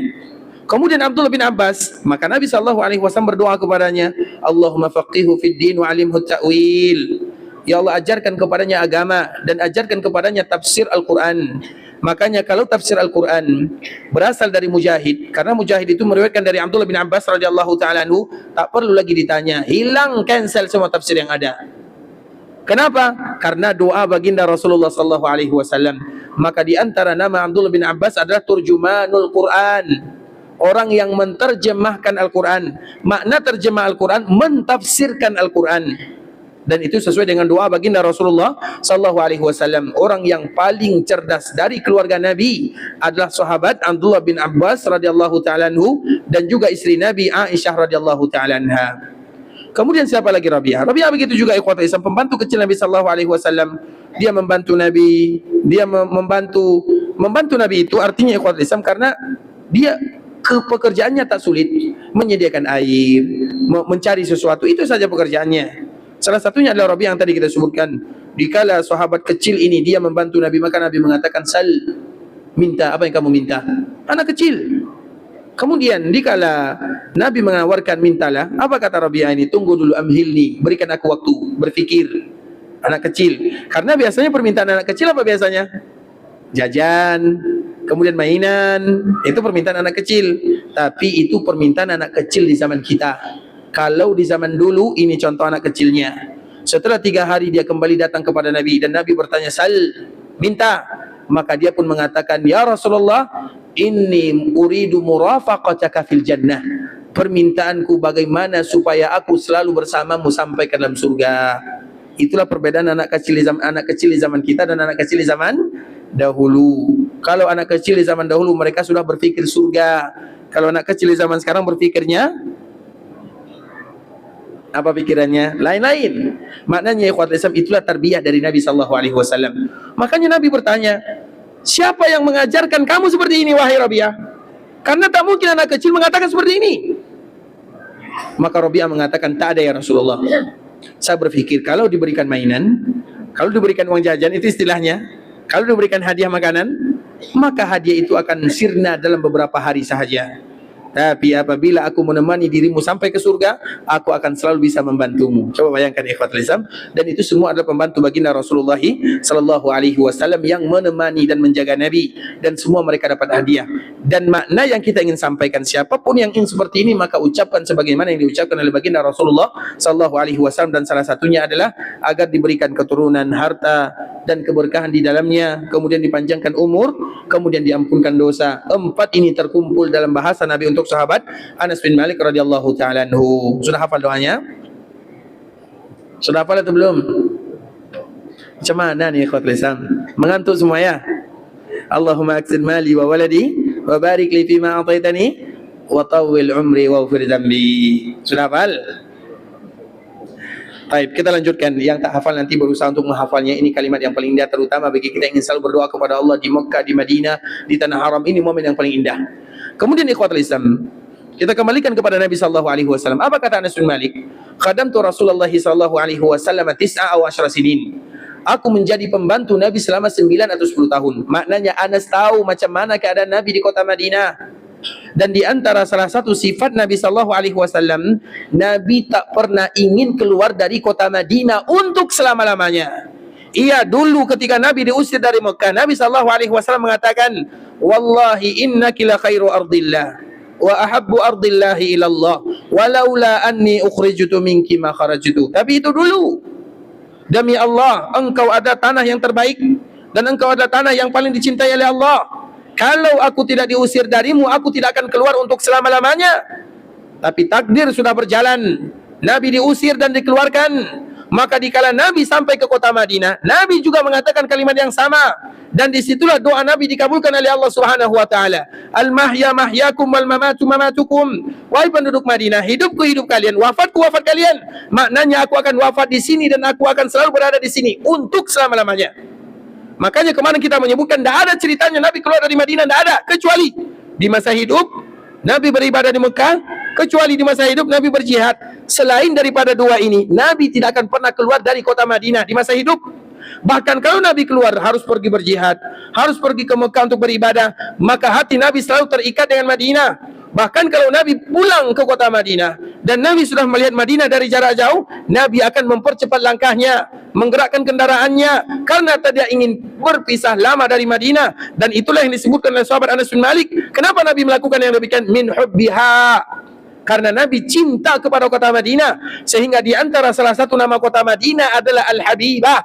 Kemudian Abdullah bin Abbas, maka Nabi SAW berdoa kepadanya, Allahumma faqihu fid din wa alimhu ta'wil. Ya Allah, ajarkan kepadanya agama dan ajarkan kepadanya tafsir Al-Quran. Makanya kalau tafsir Al-Quran berasal dari Mujahid, karena Mujahid itu meriwayatkan dari Abdullah bin Abbas radhiyallahu ta'ala anhu, tak perlu lagi ditanya, hilang, cancel semua tafsir yang ada. Kenapa? Karena doa baginda Rasulullah SAW. Maka di antara nama Abdullah bin Abbas adalah turjumanul Quran, orang yang menterjemahkan Al-Quran. Makna terjemah Al-Quran, mentafsirkan Al-Quran. Dan itu sesuai dengan doa baginda Rasulullah SAW. Orang yang paling cerdas dari keluarga Nabi adalah sahabat Abdullah bin Abbas radhiyallahu ta'ala anhu, dan juga istri Nabi Aisyah radhiyallahu ta'ala anha. Kemudian siapa lagi? Rabi'ah. Rabi'ah begitu juga ikhwatul Islam, pembantu kecil Nabi SAW. Dia membantu Nabi, dia membantu Nabi itu artinya ikhwatul Islam karena dia pekerjaannya tak sulit, menyediakan air, mencari sesuatu, itu saja pekerjaannya. Salah satunya adalah Rabi'ah yang tadi kita sebutkan. Dikala sahabat kecil ini dia membantu Nabi, maka Nabi mengatakan, sal, minta, apa yang kamu minta? Anak kecil. Kemudian dikala Nabi menawarkan mintalah, apa kata Rabi'ah ini? Tunggu dulu, amhilni, berikan aku waktu berfikir. Anak kecil. Karena biasanya permintaan anak kecil apa biasanya? Jajan, kemudian mainan, itu permintaan anak kecil. Tapi itu permintaan anak kecil di zaman kita. Kalau di zaman dulu, ini contoh anak kecilnya. Setelah 3 hari dia kembali datang kepada Nabi, dan Nabi bertanya, sal, minta. Maka dia pun mengatakan, ya Rasulullah, inni uridu murafaqataka fil jannah. Permintaanku bagaimana supaya aku selalu bersamamu sampai ke dalam surga. Itulah perbedaan anak kecil di zaman kita dan anak kecil di zaman dahulu. Kalau anak kecil di zaman dahulu mereka sudah berpikir surga. Kalau anak kecil di zaman sekarang berpikirnya apa pikirannya? Lain-lain. Maknanya ikhwatul Islam, itulah tarbiyah dari Nabi sallallahu alaihi wasallam. Makanya Nabi bertanya, siapa yang mengajarkan kamu seperti ini wahai Rabi'ah? Karena tak mungkin anak kecil mengatakan seperti ini. Maka Rabi'ah mengatakan, tak ada ya Rasulullah. Saya berpikir kalau diberikan mainan, kalau diberikan uang jajan, itu istilahnya, kalau diberikan hadiah makanan, maka hadiah itu akan sirna dalam beberapa hari sahaja. Tapi apabila aku menemani dirimu sampai ke surga, aku akan selalu bisa membantumu. Coba bayangkan ikhwatul Islam. Dan itu semua adalah pembantu baginda Rasulullah sallallahu alaihi wasallam yang menemani dan menjaga Nabi, dan semua mereka dapat hadiah. Dan makna yang kita ingin sampaikan, siapapun yang ingin seperti ini, maka ucapkan sebagaimana yang diucapkan oleh baginda Rasulullah sallallahu alaihi wasallam, dan salah satunya adalah agar diberikan keturunan, harta dan keberkahan di dalamnya, kemudian dipanjangkan umur, kemudian diampunkan dosa. 4 ini terkumpul dalam bahasa Nabi untuk sahabat Anas bin Malik radhiyallahu taala anhu. Sudah hafal doanya? Sudah hafal atau belum? Macam mana nih ikhwatul Islam? Mengantuk semua ya? Allahumma aksin mali wa waladi wa barik li fima ataitani wa tawwil umri wa ufir dhanbi. Sudah hafal? Baik, kita lanjutkan. Yang tak hafal nanti berusaha untuk menghafalnya. Ini kalimat yang paling indah, terutama bagi kita yang ingin selalu berdoa kepada Allah di Mekah, di Madinah, di tanah haram. Ini momen yang paling indah. Kemudian ikhwatul Islam, kita kembalikan kepada Nabi sallallahu alaihi wasallam. Apa kata Anas bin Malik? Khadamtu Rasulullah sallallahu alaihi wasallam 9 aw 10 sinin. Aku menjadi pembantu Nabi selama 9 atau 10 tahun. Maknanya Anas tahu macam mana keadaan Nabi di kota Madinah. Dan di antara salah satu sifat Nabi sallallahu alaihi wasallam, Nabi tak pernah ingin keluar dari kota Madinah untuk selama-lamanya. Iya, dulu ketika Nabi diusir dari Mekah, Nabi sallallahu alaihi wasallam mengatakan, "Wallahi innaki la khairu ardillah wa ahabbu ardillahi ila Allah, walaula anni ukhrijtu minki ma kharajtu." Tapi itu dulu. Demi Allah, engkau ada tanah yang terbaik dan engkau ada tanah yang paling dicintai oleh Allah. Kalau aku tidak diusir darimu, aku tidak akan keluar untuk selama-lamanya. Tapi takdir sudah berjalan. Nabi diusir dan dikeluarkan. Maka dikala Nabi sampai ke kota Madinah, Nabi juga mengatakan kalimat yang sama. Dan disitulah doa Nabi dikabulkan oleh Allah Subhanahu wa taala. Al-mahya mahyakum wal mamatu mamatukum. Wahai penduduk Madinah, hidupku hidup kalian, wafatku wafat kalian. Maknanya aku akan wafat di sini dan aku akan selalu berada di sini untuk selama-lamanya. Makanya kemarin kita menyebutkan tidak ada ceritanya Nabi keluar dari Madinah, tidak ada, kecuali di masa hidup Nabi beribadah di Mekah, kecuali di masa hidup Nabi berjihad. Selain daripada dua ini, Nabi tidak akan pernah keluar dari kota Madinah di masa hidup. Bahkan kalau Nabi keluar harus pergi berjihad, harus pergi ke Mekah untuk beribadah, maka hati Nabi selalu terikat dengan Madinah. Bahkan kalau Nabi pulang ke kota Madinah dan Nabi sudah melihat Madinah dari jarak jauh, Nabi akan mempercepat langkahnya, menggerakkan kendaraannya, karena tidak ingin berpisah lama dari Madinah. Dan itulah yang disebutkan oleh sahabat Anas bin Malik. Kenapa Nabi melakukan yang demikian? Min hubbiha. Karena Nabi cinta kepada kota Madinah, sehingga di antara salah satu nama kota Madinah adalah Al-Habibah.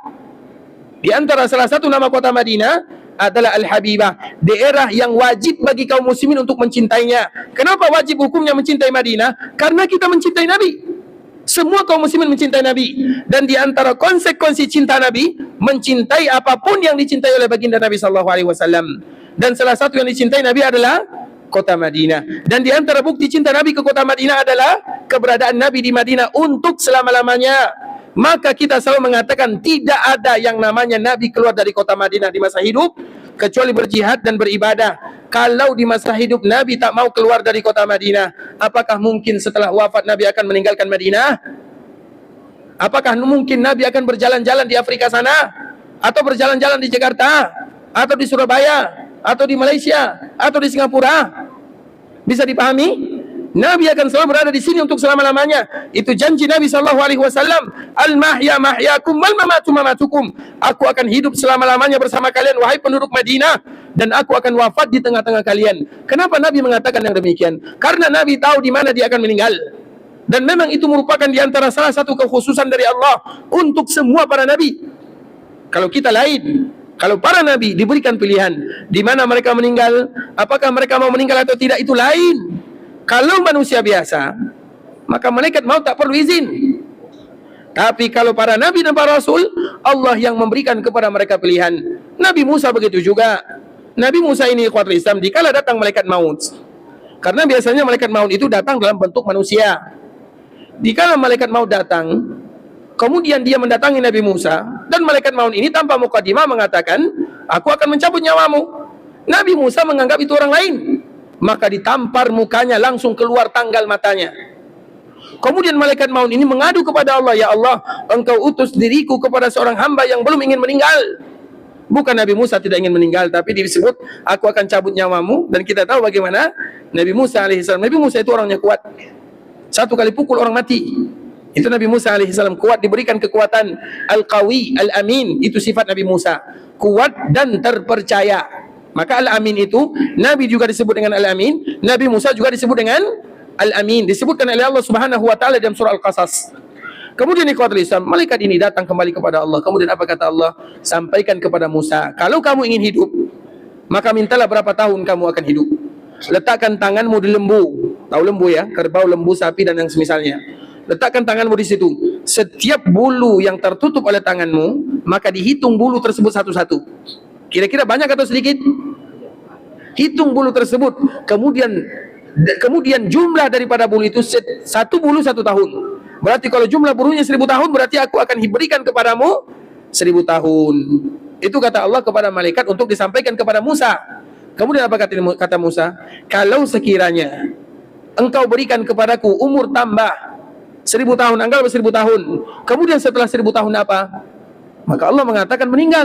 Di antara salah satu nama kota Madinah adalah Al-Habibah, daerah yang wajib bagi kaum muslimin untuk mencintainya. Kenapa wajib hukumnya mencintai Madinah? Karena kita mencintai Nabi. Semua kaum muslimin mencintai Nabi. Dan di antara konsekuensi cinta Nabi, mencintai apapun yang dicintai oleh baginda Nabi sallallahu alaihi wasallam. Dan salah satu yang dicintai Nabi adalah kota Madinah. Dan di antara bukti cinta Nabi ke kota Madinah adalah keberadaan Nabi di Madinah untuk selama-lamanya. Maka kita selalu mengatakan tidak ada yang namanya Nabi keluar dari kota Madinah di masa hidup kecuali berjihad dan beribadah. Kalau di masa hidup Nabi tak mau keluar dari kota Madinah, apakah mungkin setelah wafat Nabi akan meninggalkan Madinah? Apakah mungkin Nabi akan berjalan-jalan di Afrika sana, atau berjalan-jalan di Jakarta, atau di Surabaya, atau di Malaysia, atau di Singapura? Bisa dipahami? Nabi akan selalu berada di sini untuk selama-lamanya. Itu janji Nabi sallallahu alaihi wasallam. Al-mahya mahyakum wal mamatu mamatukum. Aku akan hidup selama-lamanya bersama kalian wahai penduduk Madinah, dan aku akan wafat di tengah-tengah kalian. Kenapa Nabi mengatakan yang demikian? Karena Nabi tahu di mana dia akan meninggal. Dan memang itu merupakan di antara salah satu kekhususan dari Allah untuk semua para nabi. Kalau kita lain, kalau para nabi diberikan pilihan di mana mereka meninggal, apakah mereka mau meninggal atau tidak, itu lain. Kalau manusia biasa, maka malaikat maut tak perlu izin. Tapi kalau para nabi dan para rasul, Allah yang memberikan kepada mereka pilihan. Nabi Musa begitu juga. Nabi Musa ini ikhwatul Islam, dikala datang malaikat maut. Karena biasanya malaikat maut itu datang dalam bentuk manusia. Dikala malaikat maut datang, kemudian dia mendatangi Nabi Musa, dan malaikat maut ini tanpa mukadimah mengatakan, aku akan mencabut nyawamu. Nabi Musa menganggap itu orang lain, maka ditampar mukanya, langsung keluar tanggal matanya. Kemudian malaikat maut ini mengadu kepada Allah, ya Allah, engkau utus diriku kepada seorang hamba yang belum ingin meninggal. Bukan Nabi Musa tidak ingin meninggal, tapi disebut aku akan cabut nyawamu. Dan kita tahu bagaimana Nabi Musa alaihissalam. Nabi Musa itu orangnya kuat, satu kali pukul orang mati. Itu Nabi Musa alaihissalam, kuat, diberikan kekuatan. Al-Qawi, Al-Amin, itu sifat Nabi Musa, kuat dan terpercaya. Maka Al-Amin itu, Nabi juga disebut dengan Al-Amin, Nabi Musa juga disebut dengan Al-Amin, disebutkan oleh Allah Subhanahu wa taala dalam surah Al-Qasas. Kemudian ikhwatul Islam, malaikat ini datang kembali kepada Allah. Kemudian apa kata Allah? Sampaikan kepada Musa, kalau kamu ingin hidup, maka mintalah berapa tahun kamu akan hidup. Letakkan tanganmu di lembu. Tahu lembu ya? Kerbau, lembu, sapi dan yang semisalnya. Letakkan tanganmu di situ. Setiap bulu yang tertutup oleh tanganmu, maka dihitung bulu tersebut satu-satu. Kira-kira banyak atau sedikit? Hitung bulu tersebut. Kemudian jumlah daripada bulu itu, satu bulu 1 tahun. Berarti kalau jumlah bulunya 1000 tahun, berarti aku akan berikan kepadamu 1000 tahun. Itu kata Allah kepada malaikat untuk disampaikan kepada Musa. Kemudian apa kata Musa? Kalau sekiranya engkau berikan kepadaku umur tambah 1000 tahun, anggap 1000 tahun. Kemudian setelah 1000 tahun apa? Maka Allah mengatakan meninggal.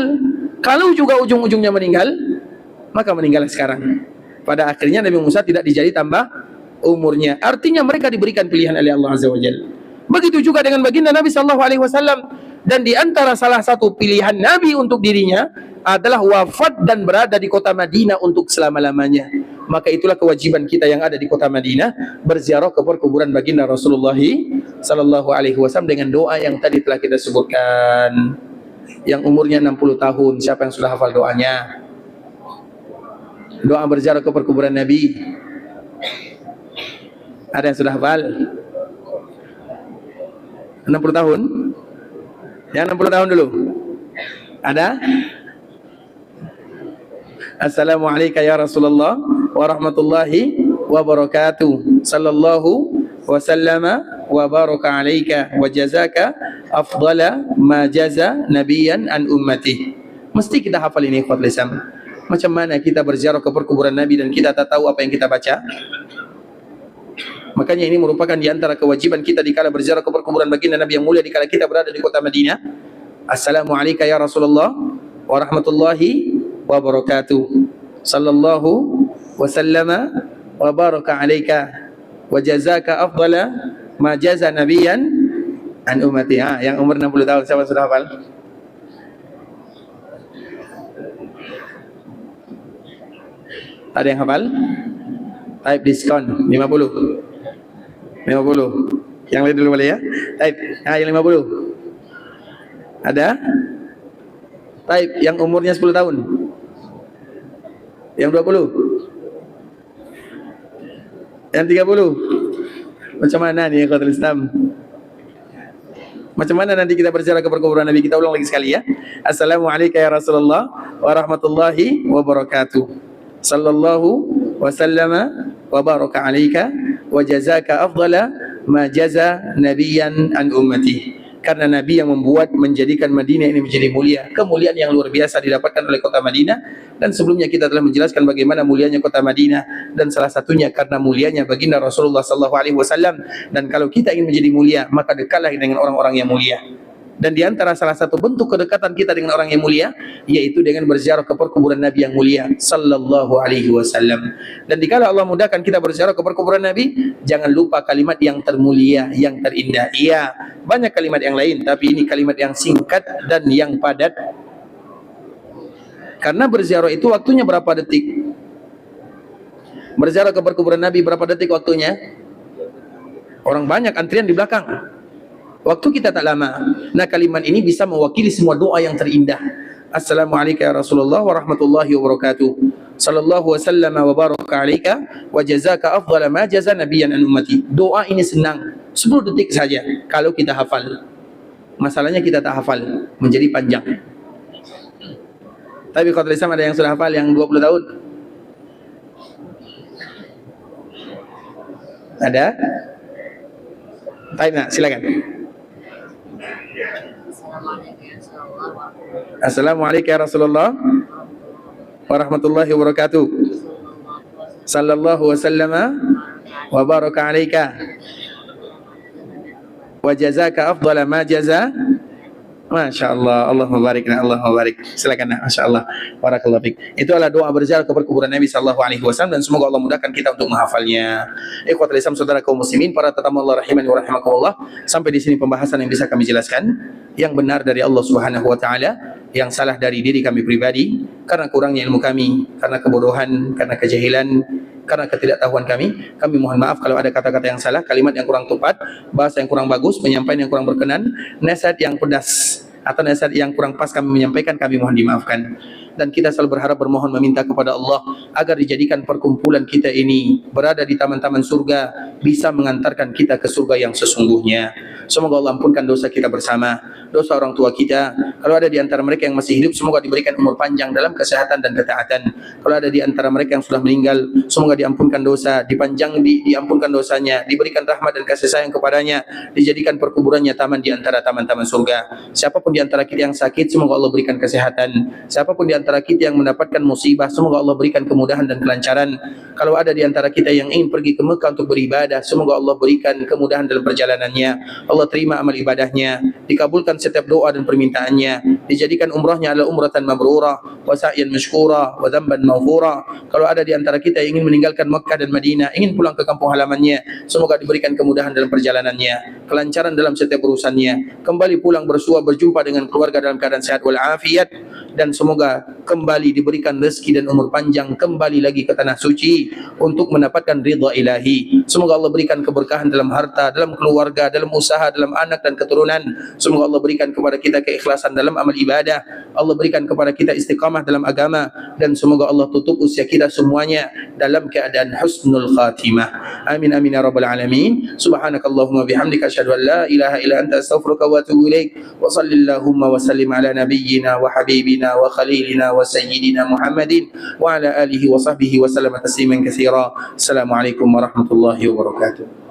Kalau juga ujung-ujungnya meninggal, maka meninggal sekarang. Pada akhirnya Nabi Musa tidak dijadi tambah umurnya. Artinya mereka diberikan pilihan oleh Allah Azza wa Jalla. Begitu juga dengan baginda Nabi sallallahu alaihi wasallam. Dan di antara salah satu pilihan Nabi untuk dirinya adalah wafat dan berada di kota Madinah untuk selama-lamanya. Maka itulah kewajiban kita yang ada di kota Madinah, berziarah ke perkuburan baginda Rasulullah sallallahu alaihi wasallam dengan doa yang tadi telah kita sebutkan. Yang umurnya 60 tahun, siapa yang sudah hafal doanya? Doa berziarah ke perkuburan Nabi. Ada yang sudah hafal? 60 tahun? Yang 60 tahun dulu. Ada? Assalamualaikum ya Rasulullah wa rahmatullahi wa barakatuh. Sallallahu wa sallama wa baraka alaika wa jazaka afdala ma jaza nabiyan an ummati. Mesti kita hafal ini ikhwatul Islam. Macam mana kita berziarah ke perkuburan Nabi dan kita tak tahu apa yang kita baca? Makanya ini merupakan di antara kewajiban kita dikala berziarah ke perkuburan baginda Nabi yang mulia dikala kita berada di kota Madinah. Assalamualaikum ya Rasulullah wa rahmatullahi wa barakatuh. Sallallahu wa sallama wa baraka alaika wa jazaka afdala ma jaza nabiyan an ummati. Yang umur 60 tahun siapa sudah hafal? Ada yang hafal? Type diskon 50. Yang lain dulu boleh ya? Type. Yang 50. Ada? Type yang umurnya 10 tahun. Yang 20. Yang 30. Macam mana nih ikhwatul Islam? Macam mana nanti kita berziarah ke perkuburan Nabi? Kita ulang lagi sekali ya. Assalamualaikum ya Rasulullah wa rahmatullahi wa barakatuh. Sallallahu wa sallama wa baraka alaika wa jazaka afdala ma jaza nabiyan an ummati. Karena Nabi yang membuat menjadikan Madinah ini menjadi mulia, kemuliaan yang luar biasa didapatkan oleh kota Madinah. Dan sebelumnya kita telah menjelaskan bagaimana mulianya kota Madinah, dan salah satunya karena mulianya baginda Rasulullah sallallahu alaihi wasallam. Dan kalau kita ingin menjadi mulia, maka dekatlah dengan orang-orang yang mulia. Dan di antara salah satu bentuk kedekatan kita dengan orang yang mulia, yaitu dengan berziarah ke perkuburan Nabi yang mulia sallallahu alaihi wasallam. Dan dikala Allah mudahkan kita berziarah ke perkuburan Nabi, jangan lupa kalimat yang termulia, yang terindah. Iya, banyak kalimat yang lain, tapi ini kalimat yang singkat dan yang padat. Karena berziarah itu waktunya berapa detik? Berziarah ke perkuburan Nabi berapa detik waktunya? Orang banyak antrian di belakang. Waktu kita tak lama. Nah, kalimat ini bisa mewakili semua doa yang terindah. Assalamualaikum ya Rasulullah wa rahmatullahi wa barakatuh. Sallallahu wa sallama wa baraka alaika wa jazaka afdala ma jaza nabiyan an ummati. Doa ini senang, 10 detik saja kalau kita hafal. Masalahnya kita tak hafal, menjadi panjang. Tapi kalau Islam ada yang sudah hafal yang 20 tahun? Ada? Baik, nak, silakan. Assalamualaikum ya Rasulullah warahmatullahi wabarakatuh. Sallallahu wasallama wa baraka alaika wa jazaka afdala ma jaza. Masya Allah, Allah mubarik, Allah mubarik. Silakan, Masya Allah, barakallahu fiik. Itu adalah doa berjalan ke perkuburan Nabi Sallallahu Alaihi Wasallam, dan semoga Allah mudahkan kita untuk menghafalnya. Ikhwatul Islam, saudara kaum muslimin, para tetamu Allah rahimani wa rahimakumullah. Sampai di sini pembahasan yang bisa kami jelaskan. Yang benar dari Allah Subhanahu Wa Taala, yang salah dari diri kami pribadi, karena kurangnya ilmu kami, karena kebodohan, karena kejahilan, karena ketidaktahuan kami. Kami mohon maaf kalau ada kata-kata yang salah, kalimat yang kurang tepat, bahasa yang kurang bagus, penyampaian yang kurang berkenan, nasihat yang pedas atau nasihat yang kurang pas kami menyampaikan, kami mohon dimaafkan. Dan kita selalu berharap, bermohon, meminta kepada Allah agar dijadikan perkumpulan kita ini berada di taman-taman surga, bisa mengantarkan kita ke surga yang sesungguhnya. Semoga Allah ampunkan dosa kita bersama, dosa orang tua kita. Kalau ada di antara mereka yang masih hidup, semoga diberikan umur panjang dalam kesehatan dan ketaatan. Kalau ada di antara mereka yang sudah meninggal, semoga diampunkan dosa, diampunkan dosanya, diberikan rahmat dan kasih sayang kepadanya, dijadikan perkuburannya taman di antara taman-taman surga. Siapapun di antara kita yang sakit, semoga Allah berikan kesehatan. Siapapun di antara kita yang mendapatkan musibah, semoga Allah berikan kemudahan dan kelancaran. Kalau ada di antara kita yang ingin pergi ke Mekah untuk beribadah, semoga Allah berikan kemudahan dalam perjalanannya. Allah terima amal ibadahnya, dikabulkan setiap doa dan permintaannya, dijadikan umrahnya adalah umratan mabrurah, wa sa'yan mashkura, wa dhanban maghfura. Kalau ada di antara kita yang ingin meninggalkan Mekah dan Madinah, ingin pulang ke kampung halamannya, semoga diberikan kemudahan dalam perjalanannya, kelancaran dalam setiap urusannya, kembali pulang bersua berjumpa dengan keluarga dalam keadaan sehat wal afiat, dan semoga kembali diberikan rezeki dan umur panjang, kembali lagi ke tanah suci untuk mendapatkan ridha ilahi. Semoga Allah berikan keberkahan dalam harta, dalam keluarga, dalam usaha, dalam anak dan keturunan. Semoga Allah berikan kepada kita keikhlasan dalam amal ibadah, Allah berikan kepada kita istiqamah dalam agama, dan semoga Allah tutup usia kita semuanya dalam keadaan husnul khatimah. Amin amin ya rabbal alamin. Subhanakallahumma bihamdika asyhadu an la ilaha illa anta astaghfiruka wa atubu ilaik. Wa sallallahumma wa sallim ala nabiyyina wa habibina wa khalilina wa sayyidina Muhammadin wa ala alihi wa sahbihi wa sallama tasliman katsira. Assalamualaikum warahmatullahi wabarakatuh.